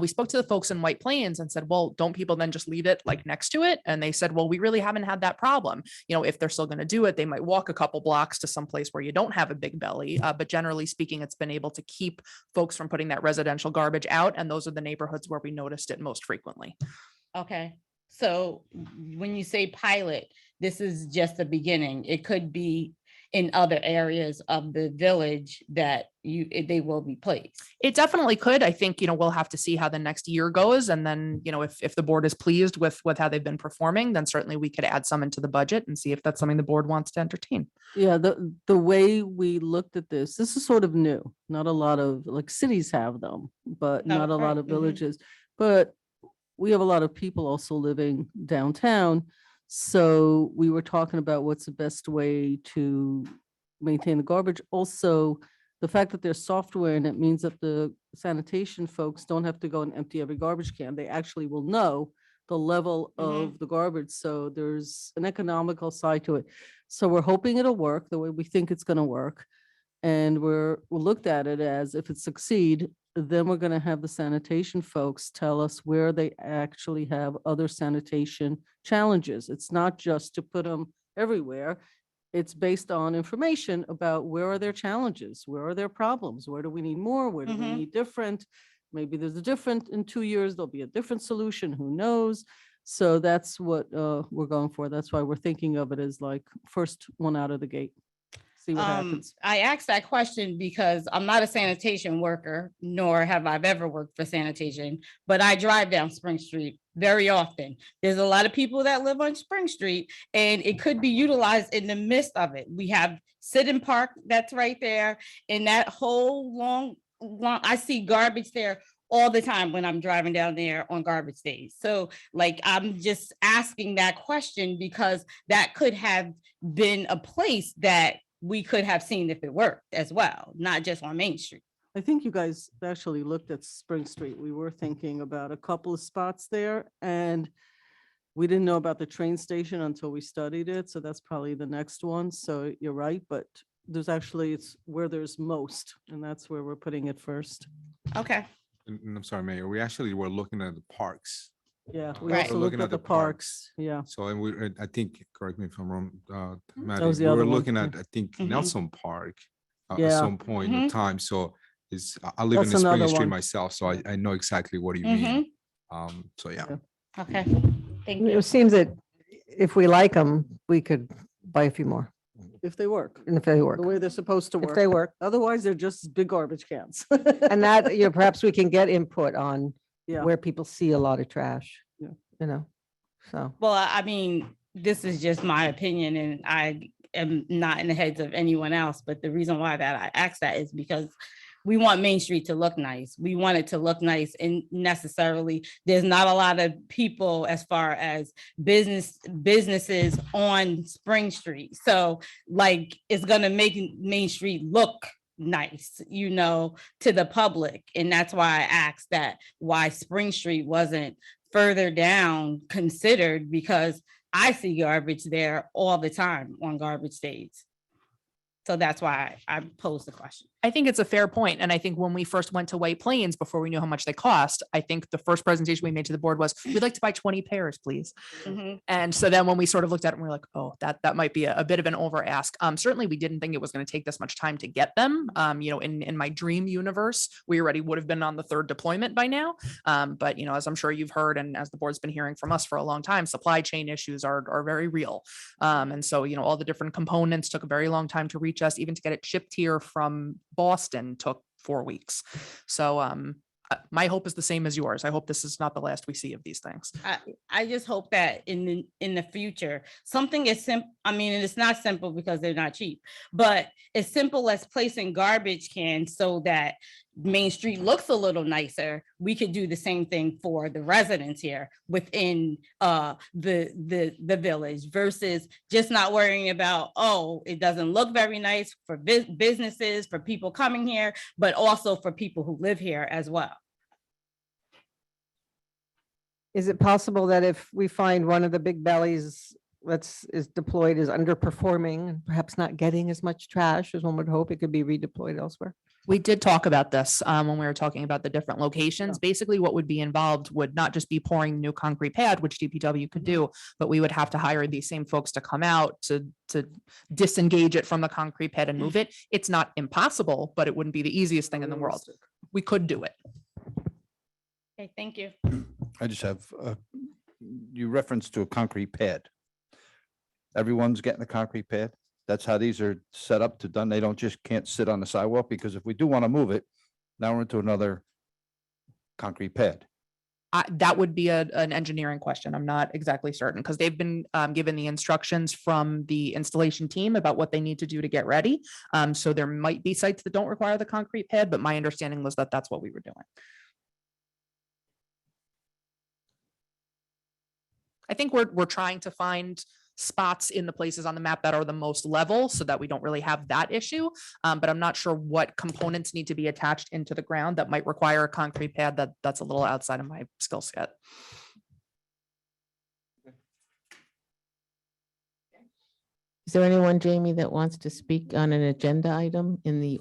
We spoke to the folks in White Plains and said, well, don't people then just leave it like next to it? And they said, well, we really haven't had that problem. If they're still going to do it, they might walk a couple blocks to some place where you don't have a big belly. But generally speaking, it's been able to keep folks from putting that residential garbage out. And those are the neighborhoods where we noticed it most frequently. Okay, so when you say pilot, this is just the beginning. It could be in other areas of the village that they will be placed. It definitely could. I think, we'll have to see how the next year goes. And then, if the board is pleased with how they've been performing, then certainly we could add some into the budget and see if that's something the board wants to entertain. Yeah, the way we looked at this is sort of new. Not a lot of, like, cities have them, but not a lot right, of mhm. villages. But we have a lot of people also living downtown. So we were talking about what's the best way to maintain the garbage. Also, the fact that there's software and it means that the sanitation folks don't have to go and empty every garbage can. They actually will know the level of the garbage. So there's an economical side to it. So we're hoping it'll work the way we think it's going to work. And we looked at it as, if it succeed, then we're going to have the sanitation folks tell us where they actually have other sanitation challenges. It's not just to put them everywhere. It's based on information about where are their challenges, where are their problems, where do we need more, where do we need different. Maybe there's a different, in 2 years, there'll be a different solution, who knows? So that's what we're going for. That's why we're thinking of it as like first one out of the gate. See what happens. I asked that question because I'm not a sanitation worker, nor have I ever worked for sanitation, but I drive down Spring Street very often. There's a lot of people that live on Spring Street, and it could be utilized in the midst of it. We have Sit-in Park that's right there, and that whole long, I see garbage there all the time when I'm driving down there on garbage days. So like, I'm just asking that question because that could have been a place that we could have seen if it worked as well, not just on Main Street. I think you guys actually looked at Spring Street. We were thinking about a couple of spots there, and we didn't know about the train station until we studied it. So that's probably the next one. So you're right, but there's actually, it's where there's most, and that's where we're putting it first. Okay. And I'm sorry, Mayor, we actually were looking at the parks. Yeah, we Right. also We're looked looking at at the the parks. Yeah. So, and I think, correct me if I'm wrong, Maddie, was the we other were one, looking yeah. at, I think, Mhm. Nelson Park at Yeah. some point in Mhm. time. So I live in That's the another Spring Street one. myself, so I know exactly what you Mhm. mean. So yeah. Yeah. Okay. Thank It you. seems that if we like them, we could buy a few more, If they work, and if they work, the way they're supposed to if work. they work. Otherwise, they're just big garbage cans. And that, perhaps we can get input on Yeah. where people see a lot of trash. Yeah. So. Well, I mean, this is just my opinion, and I am not in the heads of anyone else, but the reason why that I asked that is because we want Main Street to look nice. We want it to look nice, and necessarily there's not a lot of people as far as businesses on Spring Street. So like, it's gonna make Main Street look nice, to the public. And that's why I asked that, why Spring Street wasn't further down considered, because I see garbage there all the time on garbage days. So that's why I posed the question. I think it's a fair point. And I think when we first went to White Plains, before we knew how much they cost, I think the first presentation we made to the board was, we'd like to buy 20 pairs, please. Mhm. And so then when we sort of looked at it, and we were like, oh, that might be a bit of an over ask. Certainly we didn't think it was going to take this much time to get them. In my dream universe, we already would have been on the third deployment by now. But as I'm sure you've heard, and as the board's been hearing from us for a long time, supply chain issues are very real. And so, all the different components took a very long time to reach us. Even to get it shipped here from Boston took 4 weeks. So my hope is the same as yours. I hope this is not the last we see of these things. I just hope that in the future, something as simple, and it's not simple because they're not cheap, but as simple as placing garbage cans so that Main Street looks a little nicer, we could do the same thing for the residents here within the village, versus just not worrying about, oh, it doesn't look very nice for businesses, for people coming here, but also for people who live here as well. Is it possible that if we find one of the big bellies is deployed as underperforming, and perhaps not getting as much trash as one would hope, it could be redeployed elsewhere? We did talk about this when we were talking about the different locations. Basically, what would be involved would not just be pouring new concrete pad, which DPW could do, but we would have to hire these same folks to come out to disengage it from the concrete pad and move it. It's not impossible, but it wouldn't be the easiest thing in the world. We could do it. Okay, thank you. I just have, you referenced to a concrete pad. Everyone's getting a concrete pad. That's how these are set up to done. They can't sit on the sidewalk, because if we do want to move it, now we're into another concrete pad. That would be an engineering question. I'm not exactly certain, because they've been given the instructions from the installation team about what they need to do to get ready. So there might be sites that don't require the concrete pad, but my understanding was that that's what we were doing. I think we're trying to find spots in the places on the map that are the most level, so that we don't really have that issue. But I'm not sure what components need to be attached into the ground that might require a concrete pad. That's a little outside of my skill set. Is there anyone, Jamie, that wants to speak on an agenda item in the,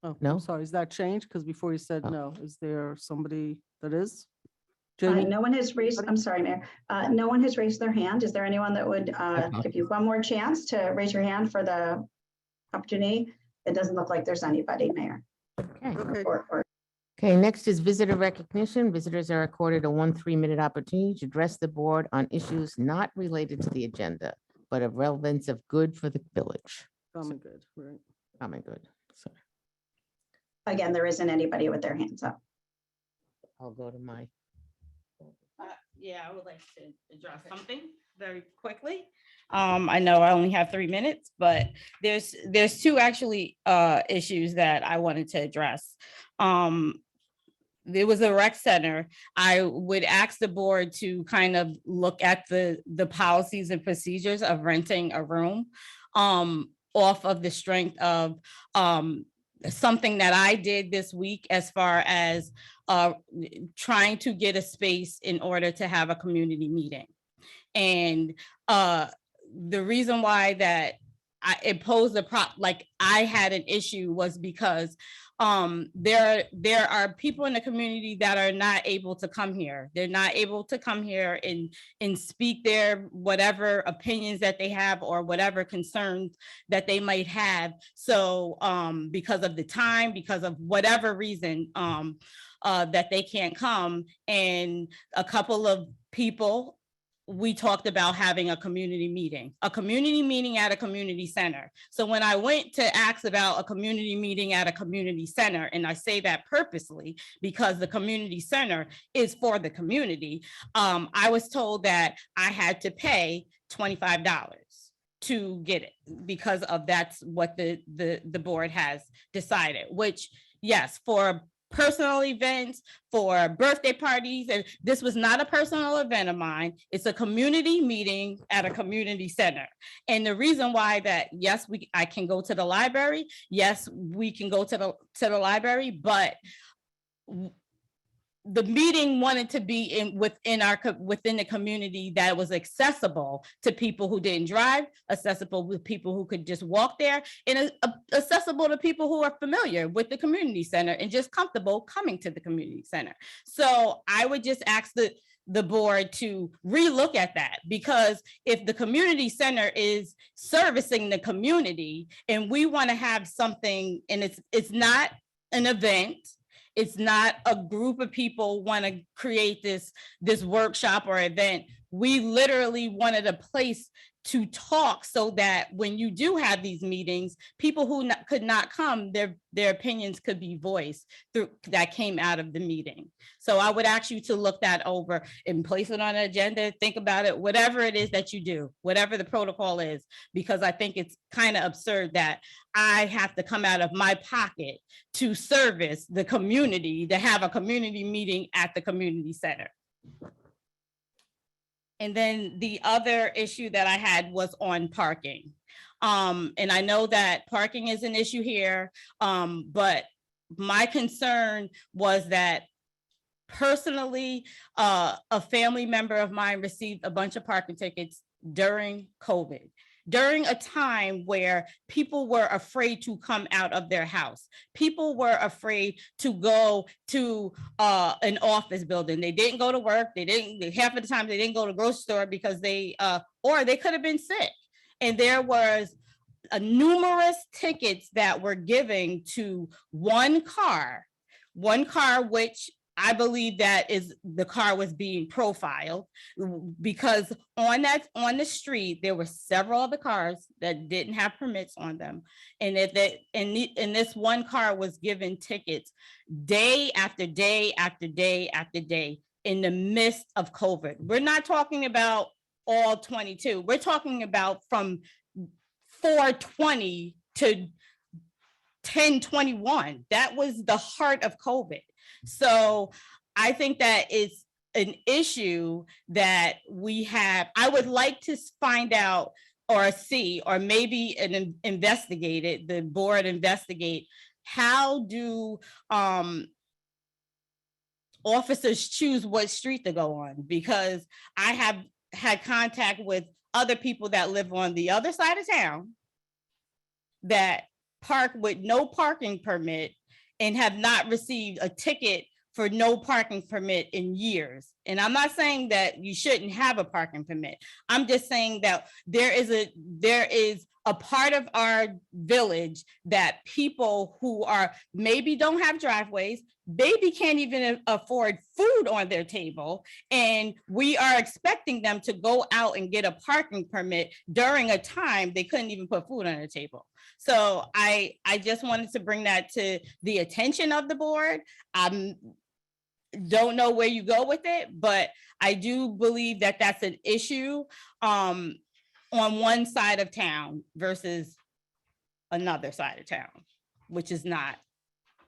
Oh, No? I'm sorry, is that changed? Because before you said Oh. no, is there somebody that is? Uh, Jamie? No one has raised, I'm sorry, Mayor. No one has raised their hand. Is there anyone that would give you one more chance to raise your hand for the opportunity? It doesn't look like there's anybody, Mayor. okay. Okay. Or Okay, next is visitor recognition. Visitors are accorded a 1 3-minute opportunity to address the board on issues not related to the agenda, but of relevance of good for the village. Common good, right? Comment good. So Again, there isn't anybody with their hands up. I'll go to my. Yeah, I would like to address something very quickly. I know I only have 3 minutes, but there's two actually issues that I wanted to address. There was a rec center. I would ask the board to kind of look at the policies and procedures of renting a room off of the strength of something that I did this week as far as trying to get a space in order to have a community meeting. And the reason why that it posed like I had an issue was because there are people in the community that are not able to come here. They're not able to come here and speak their whatever opinions that they have or whatever concerns that they might have. So because of the time, because of whatever reason that they can't come, and a couple of people, we talked about having a community meeting at a community center. So when I went to ask about a community meeting at a community center, and I say that purposely because the community center is for the community, I was told that I had to pay $25 to get it because of that's what the board has decided, which yes, for personal events, for birthday parties, and this was not a personal event of mine. It's a community meeting at a community center. And the reason why that, yes, I can go to the library. Yes, we can go to the library, but the meeting wanted to be within the community that was accessible to people who didn't drive, accessible with people who could just walk there, and accessible to people who are familiar with the community center and just comfortable coming to the community center. So I would just ask the board to relook at that, because if the community center is servicing the community and we want to have something, and it's not an event, it's not a group of people want to create this workshop or event. We literally wanted a place to talk so that when you do have these meetings, people who could not come, their opinions could be voiced through that came out of the meeting. So I would ask you to look that over and place it on an agenda, think about it, whatever it is that you do, whatever the protocol is, because I think it's kind of absurd that I have to come out of my pocket to service the community, to have a community meeting at the community center. And then the other issue that I had was on parking. And I know that parking is an issue here, but my concern was that personally, a family member of mine received a bunch of parking tickets during COVID, during a time where people were afraid to come out of their house. People were afraid to go to an office building. They didn't go to work. Half of the time they didn't go to the grocery store because or they could have been sick. And there was numerous tickets that were given to one car, which I believe that is the car was being profiled, because on the street there were several other cars that didn't have permits on them, and this one car was given tickets day after day after day after day in the midst of COVID. We're not talking about all 22. We're talking about from 4/20 to 10/21. That was the heart of COVID. So I think that it's an issue that we have. I would like to find out or see, or maybe investigate it, the board investigate, how do officers choose what street to go on? Because I have had contact with other people that live on the other side of town that park with no parking permit and have not received a ticket for no parking permit in years. And I'm not saying that you shouldn't have a parking permit. I'm just saying that there is a part of our village that people who are maybe don't have driveways, maybe can't even afford food on their table, and we are expecting them to go out and get a parking permit during a time they couldn't even put food on their table. So I just wanted to bring that to the attention of the board. Don't know where you go with it, but I do believe that that's an issue on one side of town versus another side of town, which is not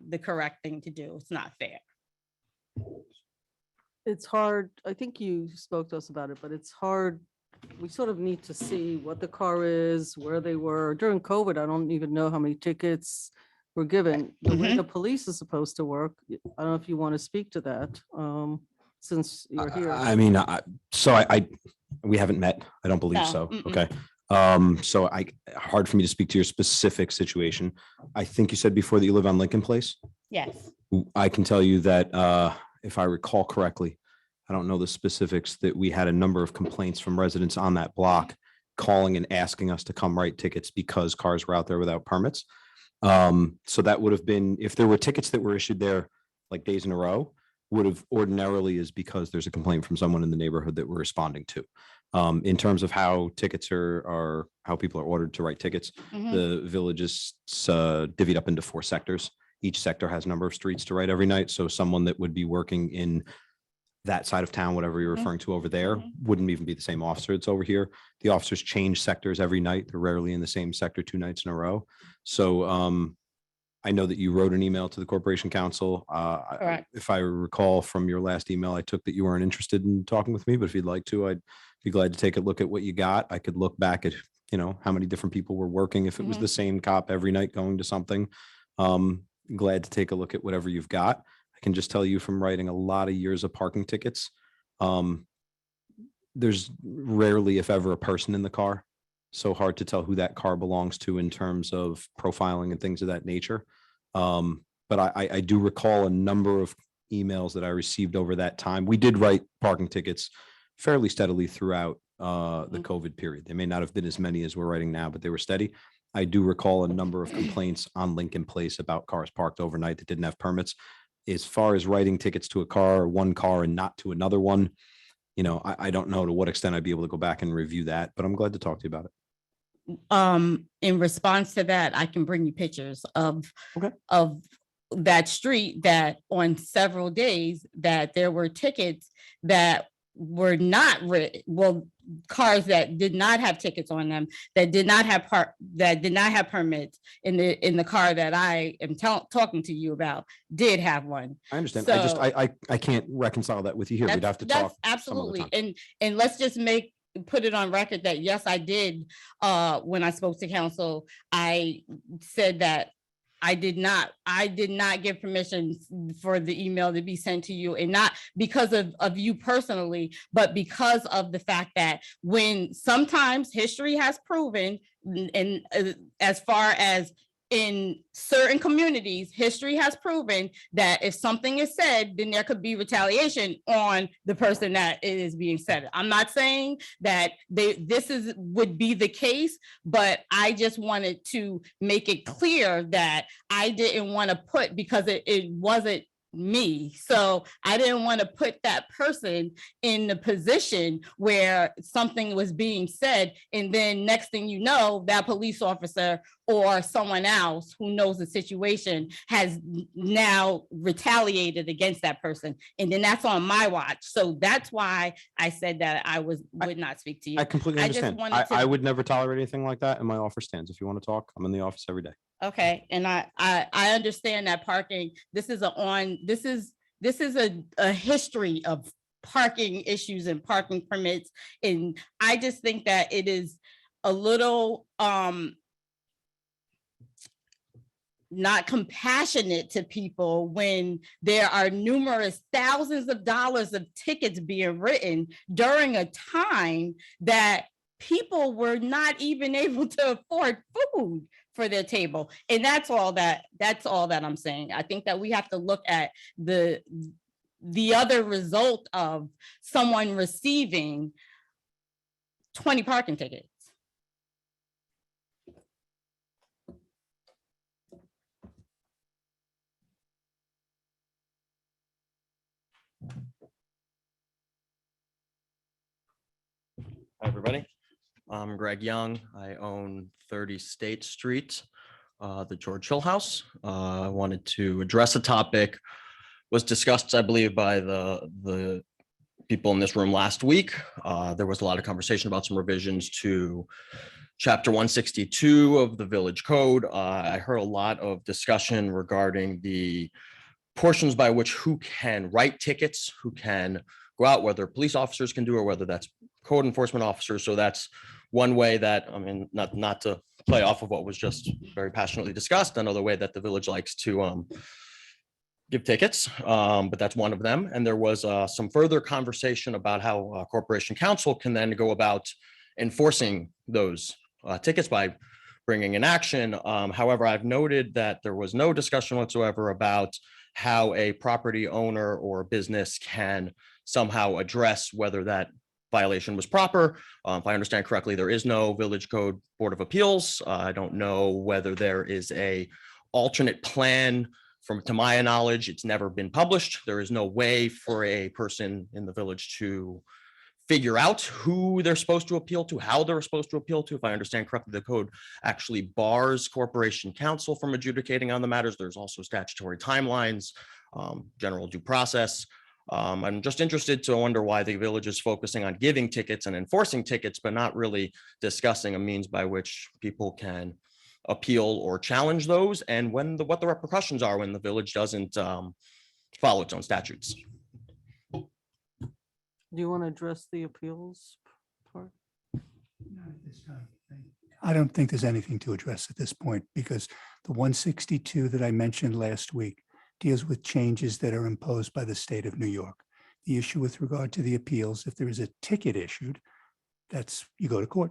the correct thing to do. It's not fair. It's hard. I think you spoke to us about it, but it's hard. We sort of need to see what the car is, where they were. During COVID, I don't even know how many tickets were given. The way the police is supposed to work, I don't know if you want to speak to that, since you're here. I mean, we haven't met. I don't believe No, so. mm-mm. Okay. So hard for me to speak to your specific situation. I think you said before that you live on Lincoln Place. Yes. I can tell you that, if I recall correctly, I don't know the specifics, that we had a number of complaints from residents on that block calling and asking us to come write tickets because cars were out there without permits. So that would have been, if there were tickets that were issued there like days in a row, would have ordinarily is because there's a complaint from someone in the neighborhood that we're responding to. In terms of how tickets are how people are ordered to write tickets, Mhm. the village is divvied up into 4 sectors. Each sector has a number of streets to write every night. So someone that would be working in that side of town, whatever you're Mhm. referring to over there, Mhm. wouldn't even be the same officer that's over here. The officers change sectors every night. They're rarely in the same sector 2 nights in a row. So I know that you wrote an email to the Corporation Council. Correct. If I recall from your last email, I took that you weren't interested in talking with me, but if you'd like to, I'd be glad to take a look at what you got. I could look back at, how many different people were working, if it was Mhm. the same cop every night going to something. Glad to take a look at whatever you've got. I can just tell you from writing a lot of years of parking tickets, there's rarely, if ever, a person in the car. So hard to tell who that car belongs to in terms of profiling and things of that nature. But I do recall a number of emails that I received over that time. We did write parking tickets fairly steadily throughout the COVID period. They may not have been as many as we're writing now, but they were steady. I do recall a number of complaints on Lincoln Place about cars parked overnight that didn't have permits. As far as writing tickets to a car, one car and not to another one, I don't know to what extent I'd be able to go back and review that, but I'm glad to talk to you about it. In response to that, I can bring you pictures of Okay. of that street, that on several days that there were tickets that were not cars that did not have tickets on them, that did not have permits in the car that I am talking to you about did have one. I understand. So- I can't reconcile that with you here. We'd have to That's talk. some other absolutely. time. And let's just put it on record that yes, I did. When I spoke to council, I said that I did not give permission for the email to be sent to you, and not because of you personally, but because of the fact that when sometimes history has proven, and as far as in certain communities, history has proven that if something is said, then there could be retaliation on the person that it is being said. I'm not saying that would be the case, but I just wanted to make it clear that I didn't want to put, because it wasn't me. So I didn't want to put that person in the position where something was being said, and then next thing you know, that police officer or someone else who knows the situation has now retaliated against that person, and then that's on my watch. So that's why I said that I would not speak to you. I completely I just understand. wanted to- I would never tolerate anything like that, and my offer stands. If you want to talk, I'm in the office every day. Okay, and I understand that parking, this is a history of parking issues and parking permits. And I just think that it is a little not compassionate to people when there are numerous thousands of dollars of tickets being written during a time that people were not even able to afford food for their table. And that's all that I'm saying. I think that we have to look at the other result of someone receiving 20 parking tickets. everybody. I'm Greg Young. I own 30 State Street, the George Hill House. I wanted to address a topic was discussed, I believe, by the people in this room last week. There was a lot of conversation about some revisions to Chapter 162 of the Village Code. I heard a lot of discussion regarding the portions by which who can write tickets, who can go out, whether police officers can do or whether that's code enforcement officers. So that's one way that, I mean, not to play off of what was just very passionately discussed, another way that the village likes to give tickets, but that's one of them. And there was some further conversation about how Corporation Counsel can then go about enforcing those tickets by bringing an action. However, I've noted that there was no discussion whatsoever about how a property owner or business can somehow address whether that violation was proper. If I understand correctly, there is no Village Code Board of Appeals. I don't know whether there is a alternate plan. To my knowledge, it's never been published. There is no way for a person in the village to figure out who they're supposed to appeal to, how they're supposed to appeal to. If I understand correctly, the code actually bars Corporation Counsel from adjudicating on the matters. There's also statutory timelines, general due process. I'm just interested to wonder why the village is focusing on giving tickets and enforcing tickets, but not really discussing a means by which people can appeal or challenge those, and what the repercussions are when the village doesn't follow its own statutes. Do you want to address the appeals part? I don't think there's anything to address at this point because the 162 that I mentioned last week deals with changes that are imposed by the state of New York. The issue with regard to the appeals, if there is a ticket issued, you go to court.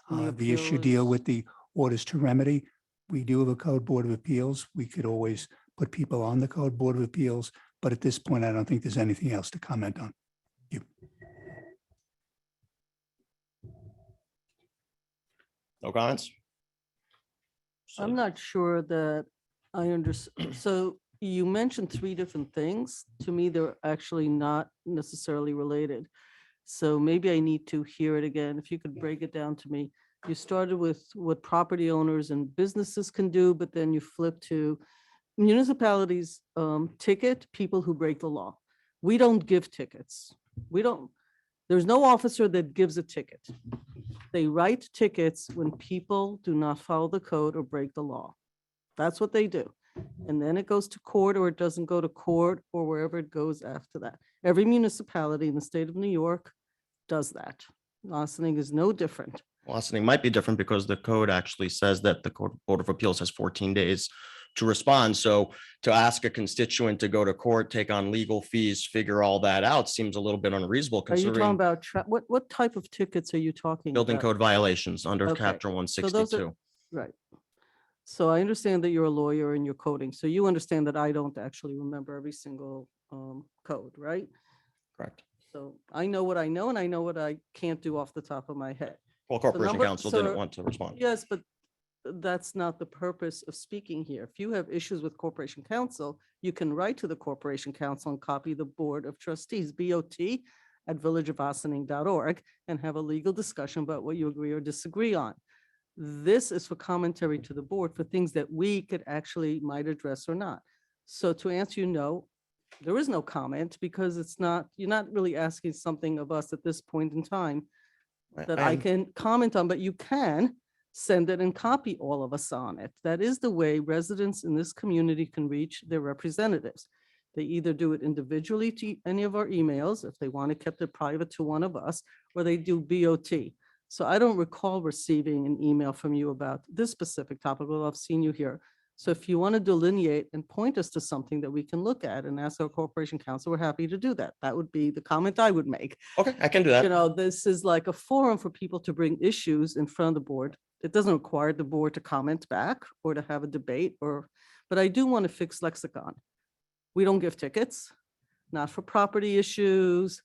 The issue deal with the orders to remedy. We do have a Code Board of Appeals. We could always put people on the Code Board of Appeals, but at this point, I don't think there's anything else to comment on. No comments? I'm not sure that I understand. So you mentioned three different things. To me, they're actually not necessarily related. So maybe I need to hear it again. If you could break it down to me. You started with what property owners and businesses can do, but then you flip to municipalities ticket people who break the law. We don't give tickets. There's no officer that gives a ticket. They write tickets when people do not follow the code or break the law. That's what they do. And then it goes to court or it doesn't go to court or wherever it goes after that. Every municipality in the state of New York does that. Austining is no different. Austining might be different because the code actually says that the Board of Appeals has 14 days to respond. So to ask a constituent to go to court, take on legal fees, figure all that out seems a little bit unreasonable Are you talking considering about, what type of tickets are you talking about? building code violations under Okay, Chapter so those are- 162. Right. So I understand that you're a lawyer and you're coding. So you understand that I don't actually remember every single code, right? Correct. So I know what I know and I know what I can't do off the top of my head. Well, Corporation number- Counsel so- didn't want to respond. Yes, but that's not the purpose of speaking here. If you have issues with Corporation Counsel, you can write to the Corporation Counsel and copy the Board of Trustees, BOT@villageofaustining.org, and have a legal discussion about what you agree or disagree on. This is for commentary to the board for things that we could actually might address or not. So to answer you, no, there is no comment because you're not really asking something of us at this point in time that I can comment on, but you can send it and copy all of us on it. That is the way residents in this community can reach their representatives. They either do it individually to any of our emails, if they want to keep it private to one of us, or they do BOT. So I don't recall receiving an email from you about this specific topic, although I've seen you here. So if you want to delineate and point us to something that we can look at and ask our Corporation Counsel, we're happy to do that. That would be the comment I would make. Okay, I can do that. You know, this is like a forum for people to bring issues in front of the board. It doesn't require the board to comment back or to have a debate but I do want to fix lexicon. We don't give tickets, not for property issues.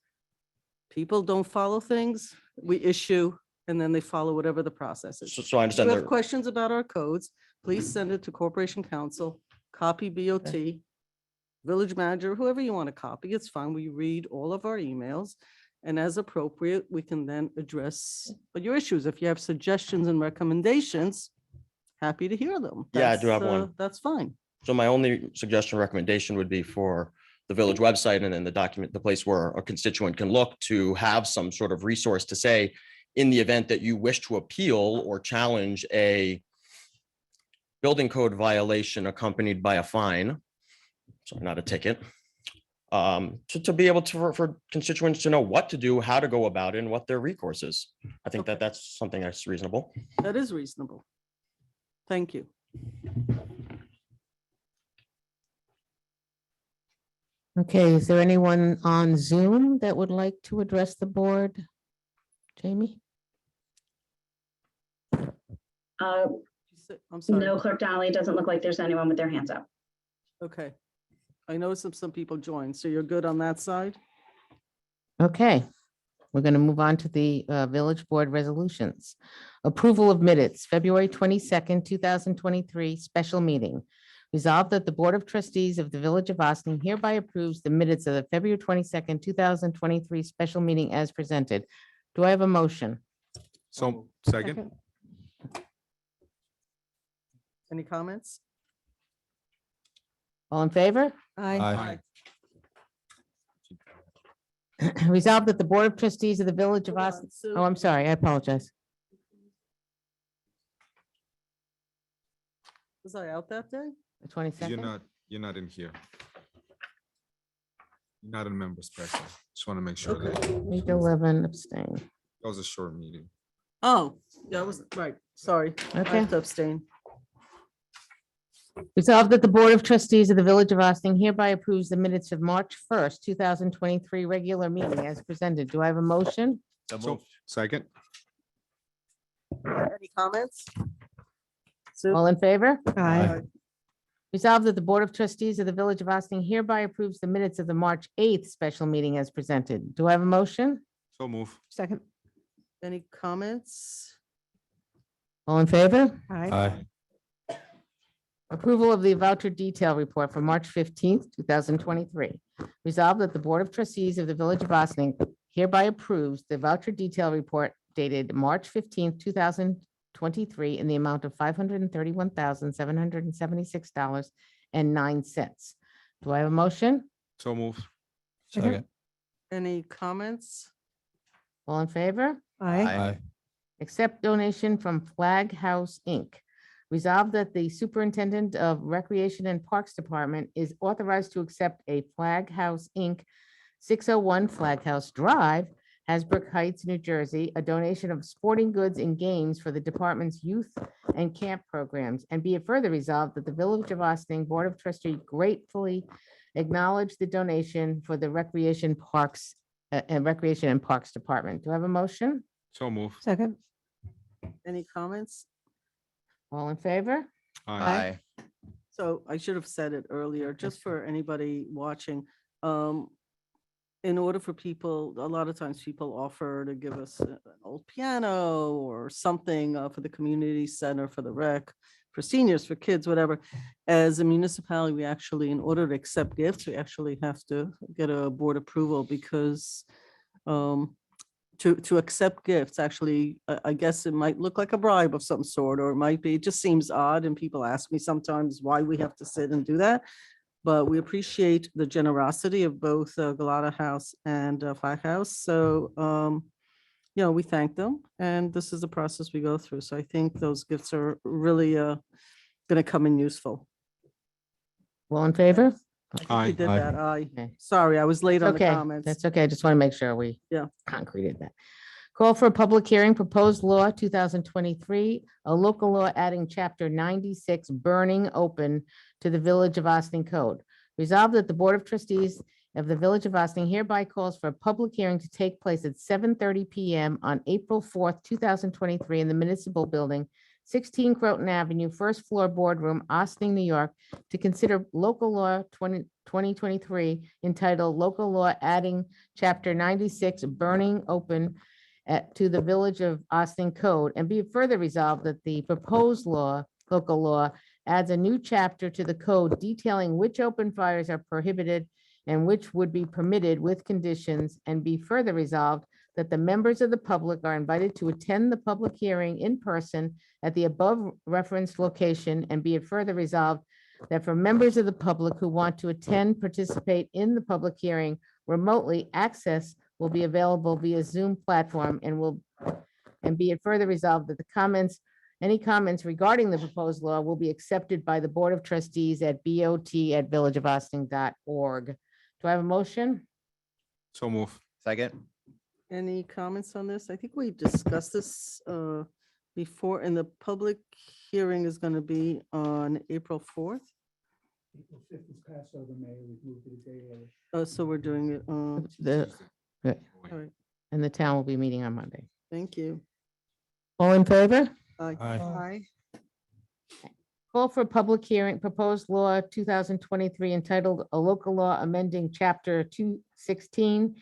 People don't follow things. We issue and then they follow whatever the process is. So I If understand you have that. questions about our codes, please send it to Corporation Counsel, copy BOT, village manager, whoever you want to copy, it's fine. We read all of our emails And as appropriate, we can then address your issues. If you have suggestions and recommendations, happy to hear them. Yeah, I do have That's, one. That's fine. So my only suggestion, recommendation would be for the village website and then the document, the place where a constituent can look to have some sort of resource to say, in the event that you wish to appeal or challenge a building code violation accompanied by a fine, so not a ticket, to be able to, for constituents to know what to do, how to go about it, and what their recourse is. I think Okay. that that's something that's reasonable. That is reasonable. Thank you. Okay, is there anyone on Zoom that would like to address the board? Jamie? I'm sorry. No, Clerk Donnelly, it doesn't look like there's anyone with their hands up. Okay. I know some people joined, so you're good on that side? Okay, we're going to move on to the village board resolutions. Approval of minutes, February 22nd, 2023, special meeting. Resolved that the Board of Trustees of the Village of Austin hereby approves the minutes of the February 22nd, 2023 special meeting as presented. Do I have a motion? So second, Any comments? All in favor? aye. Resolved that the Board of Trustees of the Village of Hold on, Austin. Sue. Oh, I'm sorry, I apologize. Was I out that day? The 22nd? You're not in here. You're not in members present. Just want to make sure that Okay. Week 11, abstain. that was a short meeting. Oh, yeah, I was, right, sorry. I Okay. have to abstain. Resolved that the Board of Trustees of the Village of Austin hereby approves the minutes of March 1st, 2023 regular meeting as presented. Do I have a motion? So second, Any comments? Sue? All in favor? Aye. Resolved that the Board of Trustees of the Village of Austin hereby approves the minutes of the March 8th special meeting as presented. Do I have a motion? so move. Second. Any comments? All in favor? Aye. Approval of the voucher detail report for March 15th, 2023. Resolved that the Board of Trustees of the Village of Austin hereby approves the voucher detail report dated March 15th, 2023 in the amount of $531,776.09. Do I have a motion? So move. Second. Any comments? All in favor? Aye. Accept donation from Flag House, Inc. Resolved that the Superintendent of Recreation and Parks Department is authorized to accept a Flag House, Inc. 601 Flag House Drive, Hasbrook Heights, New Jersey, a donation of sporting goods and games for the department's youth and camp programs. And be it further resolved that the Village of Austin Board of Trustees gratefully acknowledge the donation for the Recreation Parks and Recreation and Parks Department. Do I have a motion? So move. Second. Any comments? All in favor? Aye. So I should have said it earlier, just for anybody watching. In order for people, a lot of times people offer to give us an old piano or something for the community center, for the rec, for seniors, for kids, whatever. As a municipality, we actually, in order to accept gifts, we actually have to get a board approval because to accept gifts, actually, I guess it might look like a bribe of some sort, or it might be, it just seems odd. And people ask me sometimes why we have to sit and do that. But we appreciate the generosity of both Galata House and Flag House. So, you know, we thank them. And this is the process we go through. So I think those gifts are really going to come in useful. All in favor? I think Aye. we did that. Okay. Sorry, I was late on the Okay, comments. that's okay. I just want to make sure we Yeah. concreted that. Call for a public hearing, proposed law 2023, a local law adding chapter 96 burning open to the Village of Austin Code. Resolved that the Board of Trustees of the Village of Austin hereby calls for a public hearing to take place at 7:30 PM on April 4th, 2023 in the Municipal Building, 16 Croton Avenue, first floor boardroom, Austin, New York, to consider local law 2023 entitled Local Law Adding Chapter 96 Burning Open to the Village of Austin Code, and be it further resolved that the proposed law, local law, adds a new chapter to the code detailing which open fires are prohibited and which would be permitted with conditions, and be further resolved that the members of the public are invited to attend the public hearing in person at the above referenced location, and be it further resolved that for members of the public who want to attend, participate in the public hearing remotely, access will be available via Zoom platform, and be it further resolved that any comments regarding the proposed law will be accepted by the Board of Trustees at bot@villageofaustin.org. Do I have a motion? So move. Second. Any comments on this? I think we discussed this before, and the public hearing is going to be on April 4th. April 5th is Passover, Mayor. We've moved it a day early. So we're doing it. Good. All right, And the town will be meeting on Monday. thank you. All in favor? Aye. Aye. Call for a public hearing, proposed law 2023 entitled A Local Law Amending Chapter 216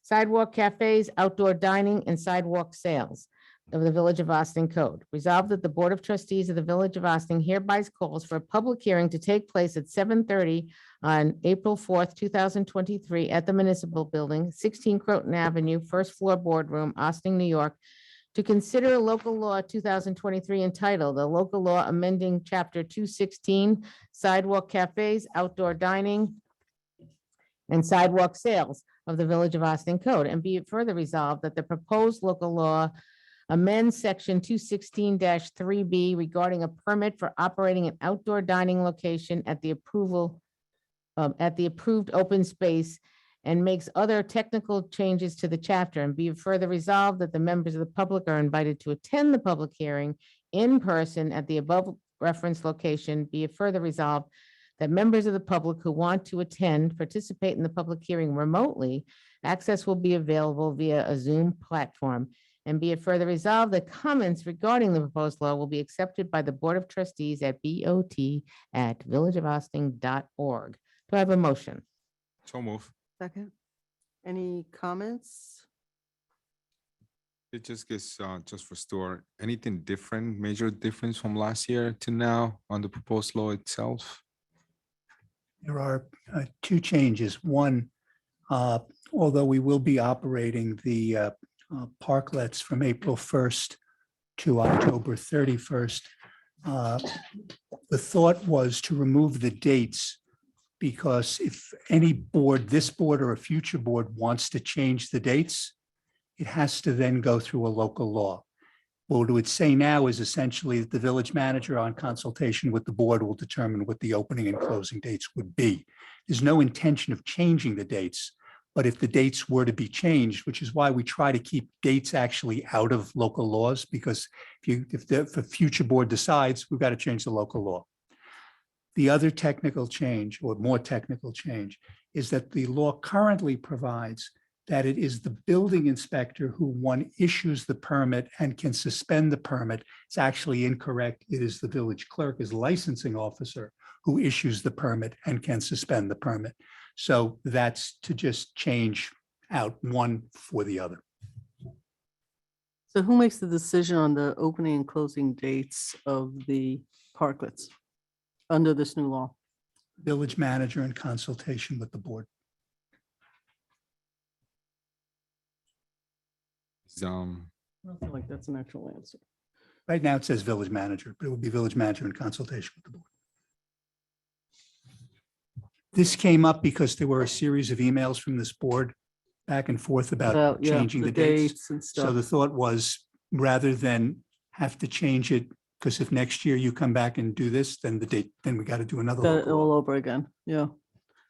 Sidewalk Cafes, Outdoor Dining, and Sidewalk Sales of the Village of Austin Code. Resolved that the Board of Trustees of the Village of Austin hereby calls for a public hearing to take place at 7:30 on April 4th, 2023 at the Municipal Building, 16 Croton Avenue, first floor boardroom, Austin, New York, to consider local law 2023 entitled A Local Law Amending Chapter 216 Sidewalk Cafes, Outdoor Dining, and Sidewalk Sales of the Village of Austin Code, and be it further resolved that the proposed local law amends section 216-3B regarding a permit for operating an outdoor dining location at the approved open space, and makes other technical changes to the chapter, and be it further resolved that the members of the public are invited to attend the public hearing in person at the above referenced location. Be it further resolved that members of the public who want to attend, participate in the public hearing remotely, access will be available via a Zoom platform. And be it further resolved that comments regarding the proposed law will be accepted by the Board of Trustees at bot@villageofaustin.org. Do I have a motion? So move. Second. Any comments? It just gets, just for Stuart, anything different, major difference from last year to now on the proposed law itself? There are two changes. One, although we will be operating the parklets from April 1st to October 31st, the thought was to remove the dates, because if any board, this board or a future board, wants to change the dates, it has to then go through a local law. What it would say now is essentially that the village manager, on consultation with the board, will determine what the opening and closing dates would be. There's no intention of changing the dates, but if the dates were to be changed, which is why we try to keep dates actually out of local laws, because if the future board decides, we've got to change the local law. The other technical change, or more technical change, is that the law currently provides that it is the building inspector who, one, issues the permit and can suspend the permit. It's actually incorrect. It is the village clerk, as licensing officer, who issues the permit and can suspend the permit. So that's to just change out one for the other. So who makes the decision on the opening and closing dates of the parklets under this new law? Village manager in consultation with the board. I don't feel like that's an actual answer. Right now, it says village manager, but it would be village manager in consultation with the board. This came up because there were a series of emails from this board back and forth about Yeah, changing the dates. and So stuff. the thought was, rather than have to change it, because if next year you come back and do this, then the date, then we got to do another. Got it local law. all over again. Yeah.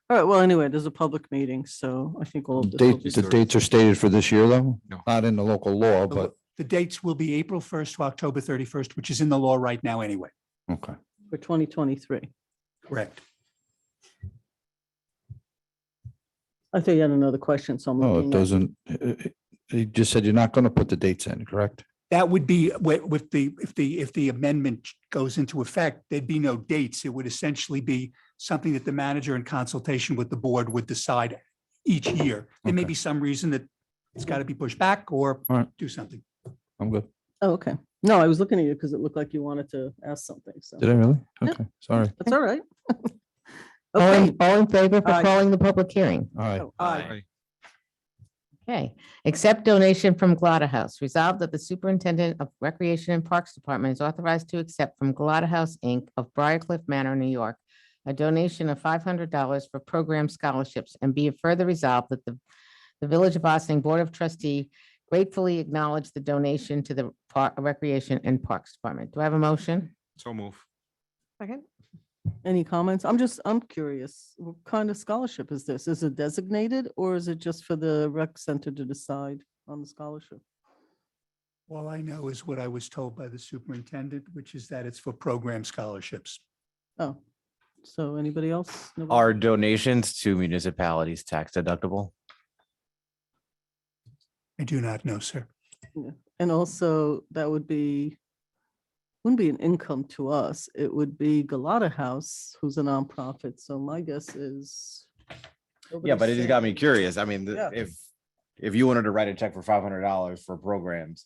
All right. Well, anyway, there's a public meeting, so I think all of this will be. The dates are stated for this year, though? No. Not in the local law, but, The dates will be April 1st to October 31st, which is in the law right now anyway. okay. For 2023. Correct. I think you had another question, so I'm No, looking it at- doesn't. You just said you're not going to put the dates in, correct? That would be with if the amendment goes into effect, there'd be no dates. It would essentially be something that the manager in consultation with the board would decide each year. There may Okay. be some reason that it's got to be pushed back or All right. do something. I'm good. Oh, okay. No, I was looking at you because it looked like you wanted to ask something. So Did I really? Yeah. Okay, sorry. that's all right. Okay. All in favor for Aye. calling the public hearing? Oh, aye. Okay, accept donation from Glotta House. Resolved that the Superintendent of Recreation and Parks Department is authorized to accept from Glotta House, Inc. of Briarcliff Manor, New York, a donation of $500 for program scholarships, and be it further resolved that the Village of Ossining Board of Trustee gratefully acknowledge the donation to the Recreation and Parks Department. Do I have a motion? So move. Second. Any comments? I'm curious. What kind of scholarship is this? Is it designated or is it just for the rec center to decide on the scholarship? All I know is what I was told by the superintendent, which is that it's for program scholarships. Oh, so anybody else? Nobody? Are donations to municipalities tax deductible? I do not know, sir. Yeah. And also that wouldn't be an income to us. It would be Galata House, who's a nonprofit. So my guess is. Yeah, but it just got me nobody's curious. I mean, Yeah. if you wanted to write a check for $500 for programs,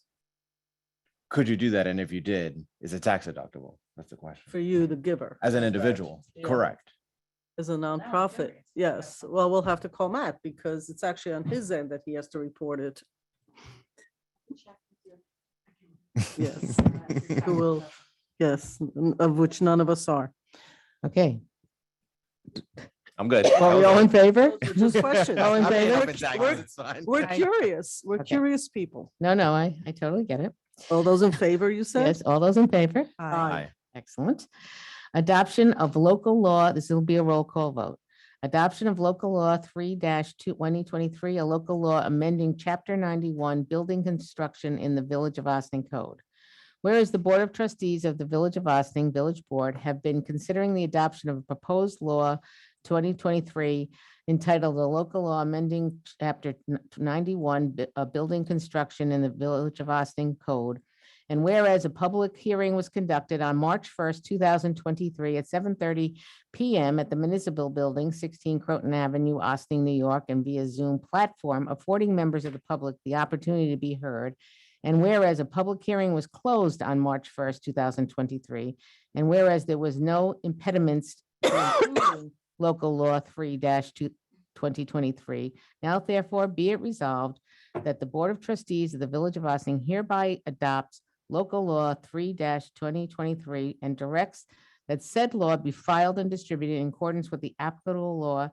could you do that? And if you did, is it tax deductible? That's the question. For you, the giver. As an individual, Yeah. correct. As a nonprofit, yes. Well, we'll have to call Matt because it's actually on his end that he has to report it. Yes, who will, yes, of which none of us are. Okay, I'm good. are we all in favor? Those are just questions. All in I'm paying favor? up in taxes, We're- it's fine. We're Aye. curious. We're Okay. curious people. No, I totally get it. All those in favor, you said? Yes, all those in favor? Aye. Excellent. Adoption of local law, this will be a roll call vote. Adoption of local law 3-2023, a local law amending chapter 91, building construction in the Village of Ossining Code. Whereas the Board of Trustees of the Village of Ossining Village Board have been considering the adoption of a proposed law 2023 entitled a local law amending chapter 91, building construction in the Village of Ossining Code. And whereas a public hearing was conducted on March 1st, 2023 at 7:30 PM at the Municipal Building, 16 Croton Avenue, Ossining, New York, and via Zoom platform, affording members of the public the opportunity to be heard. And whereas a public hearing was closed on March 1st, 2023, and whereas there was no impediments to approving local law 3-2023, now therefore be it resolved that the Board of Trustees of the Village of Ossining hereby adopts local law 3-2023 and directs that said law be filed and distributed in accordance with the applicable law.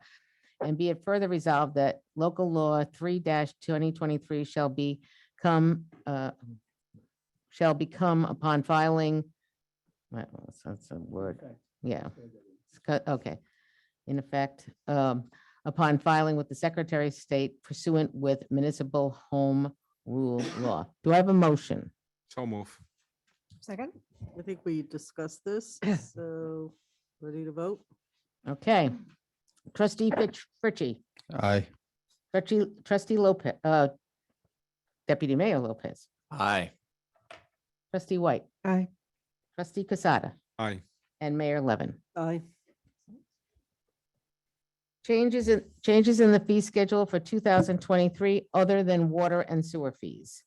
And be it further resolved that local law 3-2023 shall become upon filing. Well, that's a word. Yeah. Okay. In effect, upon filing with the Secretary of State pursuant with municipal home rule law. Do I have a motion? So move. Second. I think we discussed this, so ready to vote? Okay. Trustee Fritchie, Aye. Trustee Lopez, Deputy Mayor Lopez, Aye. Trustee White, Aye. Trustee Casada, Aye. and Mayor Levin. Aye. Changes in the fee schedule for 2023 other than water and sewer fees.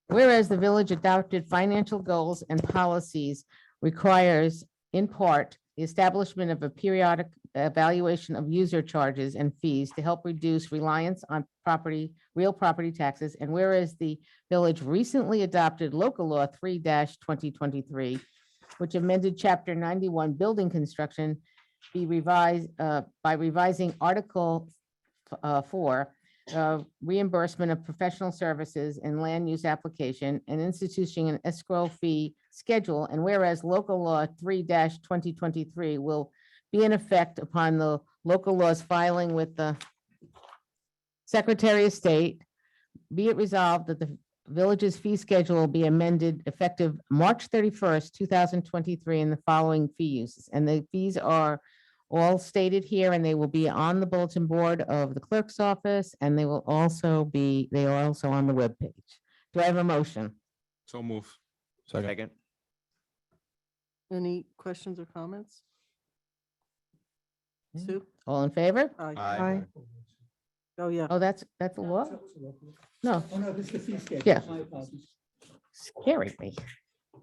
Whereas the village adopted financial goals and policies requires in part the establishment of a periodic evaluation of user charges and fees to help reduce reliance on real property taxes. And whereas the village recently adopted local law 3-2023, which amended chapter 91 building construction, be revised by revising Article 4, reimbursement of professional services and land use application and instituting an escrow fee schedule. And whereas local law 3-2023 will be in effect upon the local laws filing with the Secretary of State, be it resolved that the village's fee schedule will be amended effective March 31st, 2023 in the following fee uses. And the fees are all stated here, and they will be on the bulletin board of the clerk's office, and they are also on the webpage. Do I have a motion? So move. Second. Any questions or comments? Sue? All in favor? Aye. Oh, yeah. Oh, that's a law? No, Oh, no, this is the fee schedule. Yeah. My apologies. scared me.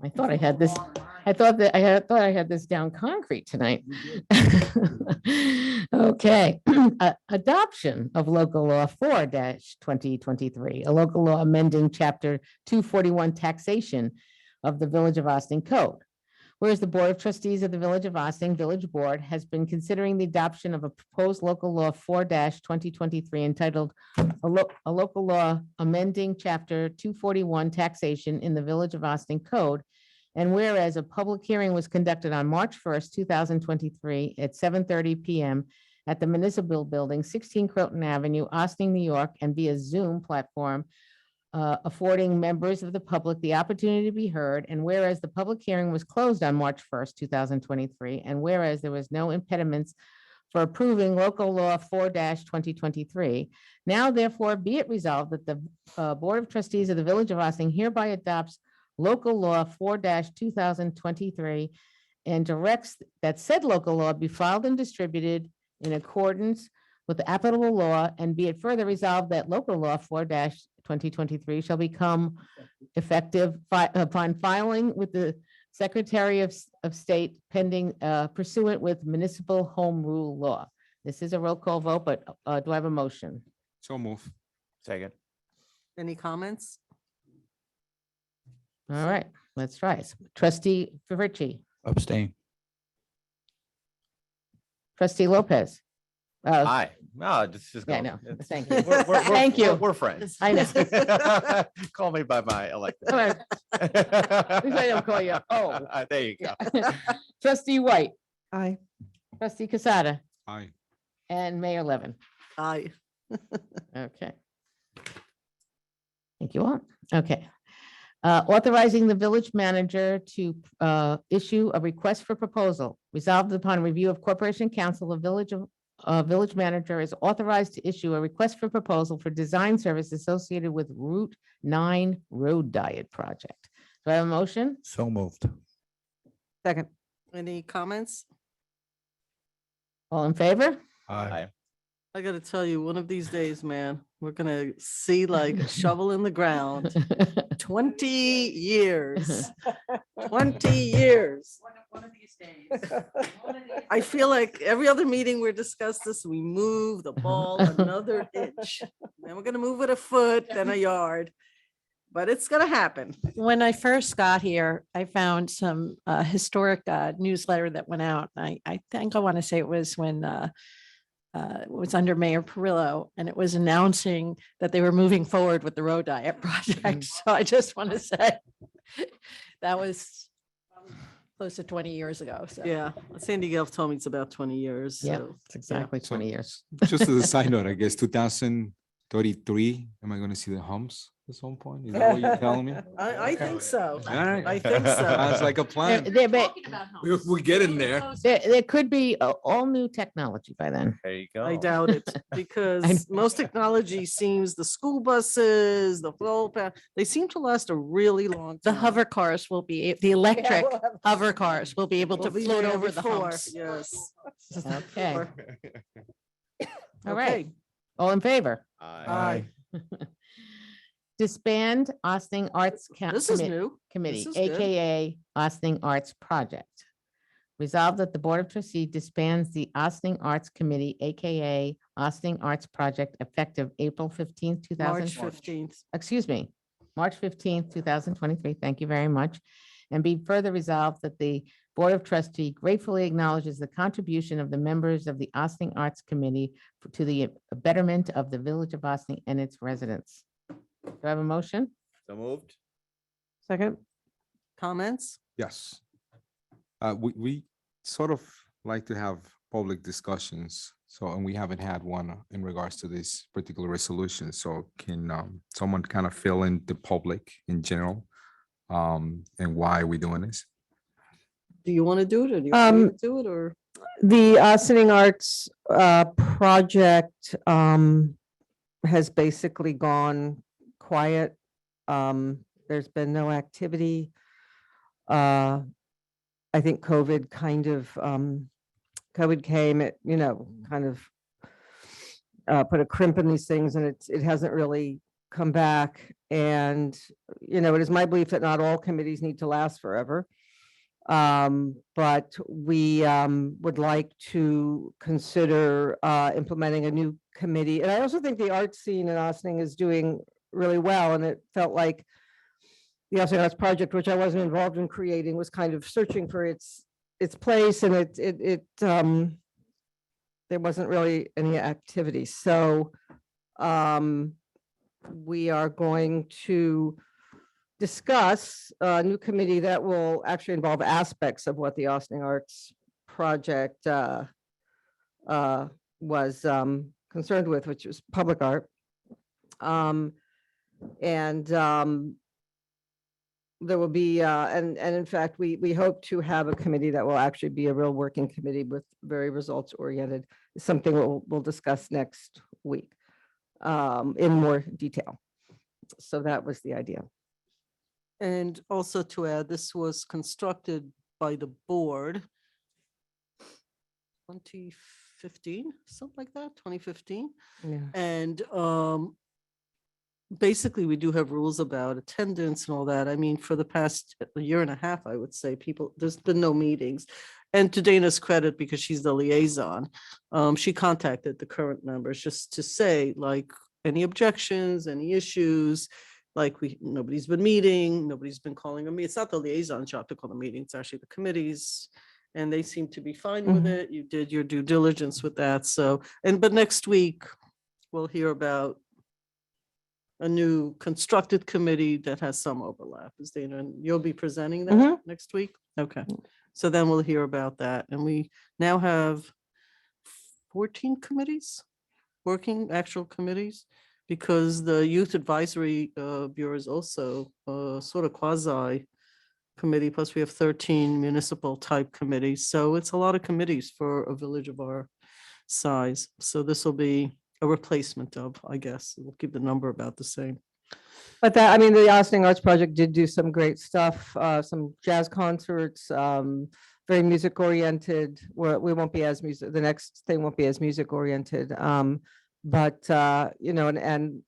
I thought I had this, I thought I had this down concrete tonight. Okay, adoption of local law 4-2023, a local law amending chapter 241 taxation of the Village of Austin Code. Whereas the Board of Trustees of the Village of Austin Village Board has been considering the adoption of a proposed local law 4-2023 entitled a local law amending chapter 241 taxation in the Village of Austin Code. And whereas a public hearing was conducted on March 1st, 2023 at 7:30 PM at the Municipal Building, 16 Croton Avenue, Austin, New York, and via Zoom platform, affording members of the public the opportunity to be heard. And whereas the public hearing was closed on March 1st, 2023, and whereas there was no impediments for approving local law 4-2023, now therefore be it resolved that the Board of Trustees of the Village of Austin hereby adopts local law 4-2023 and directs that said local law be filed and distributed in accordance with the applicable law, and be it further resolved that local law 4-2023 shall become effective upon filing with the Secretary of State pending pursuant with municipal home rule law. This is a roll call vote, but do I have a motion? So move. Second. Any comments? All right, let's try it. Trustee Fritchie, Abstain. trustee Lopez. Aye. No, just Yeah, I go. know. It's- Thank you. we're- Thank you. We're friends. I know. Call me by my elected. All right. name. At least I don't call you. Oh. There you go. Trustee White, Aye. trustee Casada, Aye. and Mayor Levin. Aye. Okay. Thank you all. Okay. Authorizing the village manager to issue a request for proposal. Resolved upon review of Corporation Council, the village manager is authorized to issue a request for proposal for design service associated with Route 9 Road Diet Project. Do I have a motion? So moved. Second. Any comments? All in favor? Aye. I gotta tell you, one of these days, man, we're gonna see like a shovel in the ground. 20 years. 20 years. One of these days. I feel like every other meeting we discuss this, we move the ball another inch. Then we're gonna move it a foot, then a yard. But it's gonna happen. When I first got here, I found some historic newsletter that went out. I think I want to say it was when it was under Mayor Perillo, and it was announcing that they were moving forward with the road diet project. So I just want to say that was close to 20 years ago. So Yeah, Sandy Gale told me it's about 20 years. Yeah, so, it's exactly 20 years. Just as a side note, I guess 2033, am I gonna see the humps at some point? Is that what you're telling me? I think so. All right. I think so. Sounds like a plan. We're getting there. There could be all new technology by then. There you go. I doubt it because most technology seems the school buses, the flow path, they seem to last a really long the time. hover cars will be, the electric we'll have- hover cars will be able to We'll be float there over the before, humps. Yes. Okay, Or- all right. Okay. All in favor? Aye. Disband Austin Arts This is new. Committee, This is good. AKA Austin Arts Project. Resolved that the Board of Trustees disbands the Austin Arts Committee, AKA Austin Arts Project, effective April 15th, March 2000. 15th. Excuse me, March 15th, 2023. Thank you very much. And be further resolved that the Board of Trustees gratefully acknowledges the contribution of the members of the Austin Arts Committee to the betterment of the Village of Austin and its residents. Do I have a motion? So moved. Second. Comments? Yes. We sort of like to have public discussions. So, and we haven't had one in regards to this particular resolution. So can someone kind of fill in the public in general and why are we doing this? Do you want to do it or do you want me to do it or? The Austin Arts project has basically gone quiet. There's been no activity. I think COVID kind of COVID came, it, kind of put a crimp in these things, and it hasn't really come back and, it is my belief that not all committees need to last forever. But we would like to consider implementing a new committee. And I also think the art scene in Austining is doing really well. And it felt like the Austining Arts Project, which I wasn't involved in creating, was kind of searching for its place, and there wasn't really any activity. So we are going to discuss a new committee that will actually involve aspects of what the Austining Arts Project was concerned with, which was public art. There will be, and in fact, we hope to have a committee that will actually be a real working committee with very results oriented, something we'll discuss next week in more detail. So that was the idea. And also to add, this was constructed by the board 2015, something like that, 2015. Yeah. And basically, we do have rules about attendance and all that. I mean, for the past year and a half, I would say there's been no meetings. And to Dana's credit, because she's the liaison, she contacted the current members just to say, like, any objections, any issues, like nobody's been meeting, nobody's been calling me. It's not the liaison job to call the meeting, it's actually the committees. And they seem to be fine with it. You did your due diligence with that. So, but next week, we'll hear about a new constructed committee that has some overlap. Is Dana, and you'll be presenting that next week? Okay. So then we'll hear about that. And we now have 14 committees, working actual committees, because the Youth Advisory Bureau is also sort of quasi committee, plus we have 13 municipal type committees. So it's a lot of committees for a village of our size. So this will be a replacement of, I guess, we'll keep the number about the same. But the Austining Arts Project did do some great stuff, some jazz concerts, very music oriented. We won't be as music, the next thing won't be as music oriented. But and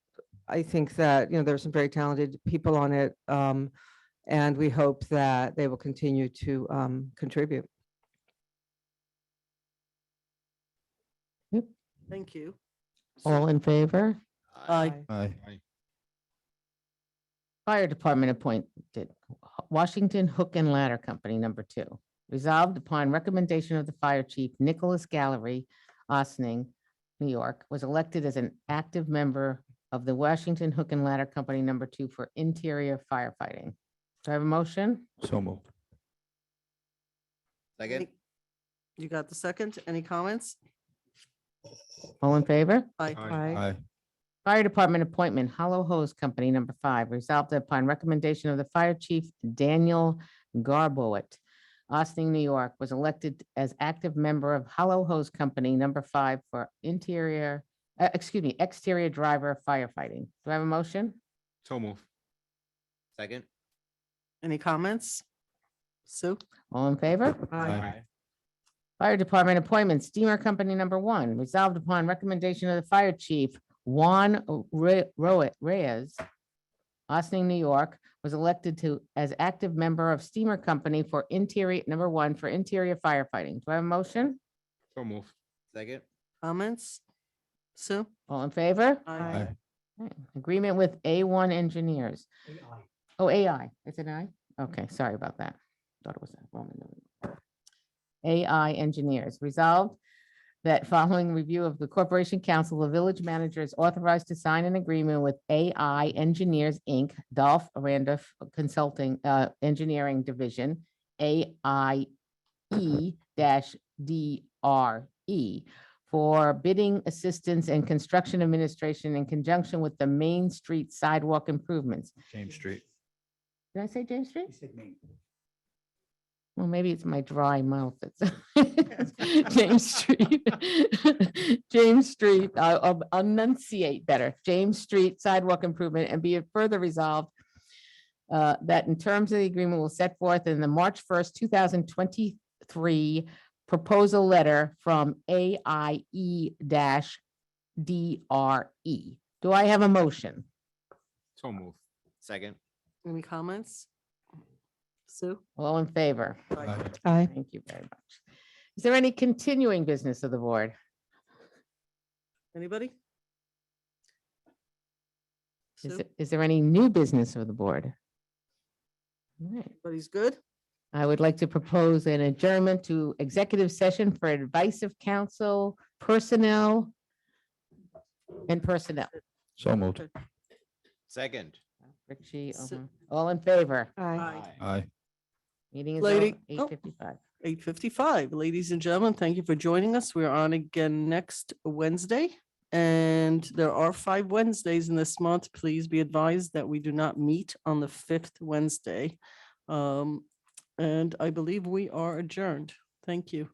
I think that, there's some very talented people on it. And we hope that they will continue to contribute. Thank you. All in favor? Aye. Aye. Fire Department appointed Washington Hook and Ladder Company, number 2. Resolved upon recommendation of the Fire Chief, Nicholas Gallery, Austining, New York, was elected as an active member of the Washington Hook and Ladder Company, number 2 for interior firefighting. Do I have a motion? So moved. Second. You got the second? Any comments? All in favor? Aye. Aye. Fire Department appointment, Hollow Hose Company, number 5, resolved upon recommendation of the Fire Chief, Daniel Garbowit, Austining, New York, was elected as active member of Hollow Hose Company, number 5 for exterior driver firefighting. Do I have a motion? So move. Second. Any comments? Sue? All in favor? Aye. Fire Department appointment, Steamer Company, number 1, resolved upon recommendation of the Fire Chief, Juan Reyes, Austining, New York, was elected as active member of Steamer Company for interior, number 1 for interior firefighting. Do I have a motion? So move. Second. Comments? Sue? All in favor? Aye. Okay. Agreement with A1 Engineers. Oh, AI, is it I? Okay, sorry about that. Thought it was a Roman numeral. AI Engineers, resolved that following review of the Corporation Council, the village manager is authorized to sign an agreement with AI Engineers, Inc., Dolph Randolph Consulting Engineering Division, AIE-DRE, for bidding assistance and construction administration in conjunction with the Main Street sidewalk improvements. James Street. Did I say James Street? Well, maybe it's my dry mouth. That's James Street. James Street, I'll enunciate better. James Street sidewalk improvement, and be it further resolved that in terms of the agreement will set forth in the March 1st, 2023 proposal letter from AIE-DRE. Do I have a motion? So move. Second. Any comments? Sue? All in favor? Aye. Thank you very much. Is there any continuing business of the board? Anybody? Sue? Is there any new business of the board? All right. Everybody's good? I would like to propose an adjournment to executive session for advice of counsel, personnel, and personnel. So moved. Okay. Second. Richie, So- all in favor? Aye. Aye. Meeting is Lady- over, oh. 8:55. 8:55. Ladies and gentlemen, thank you for joining us. We're on again next Wednesday. And there are 5 Wednesdays in this month. Please be advised that we do not meet on the 5th Wednesday. And I believe we are adjourned. Thank you.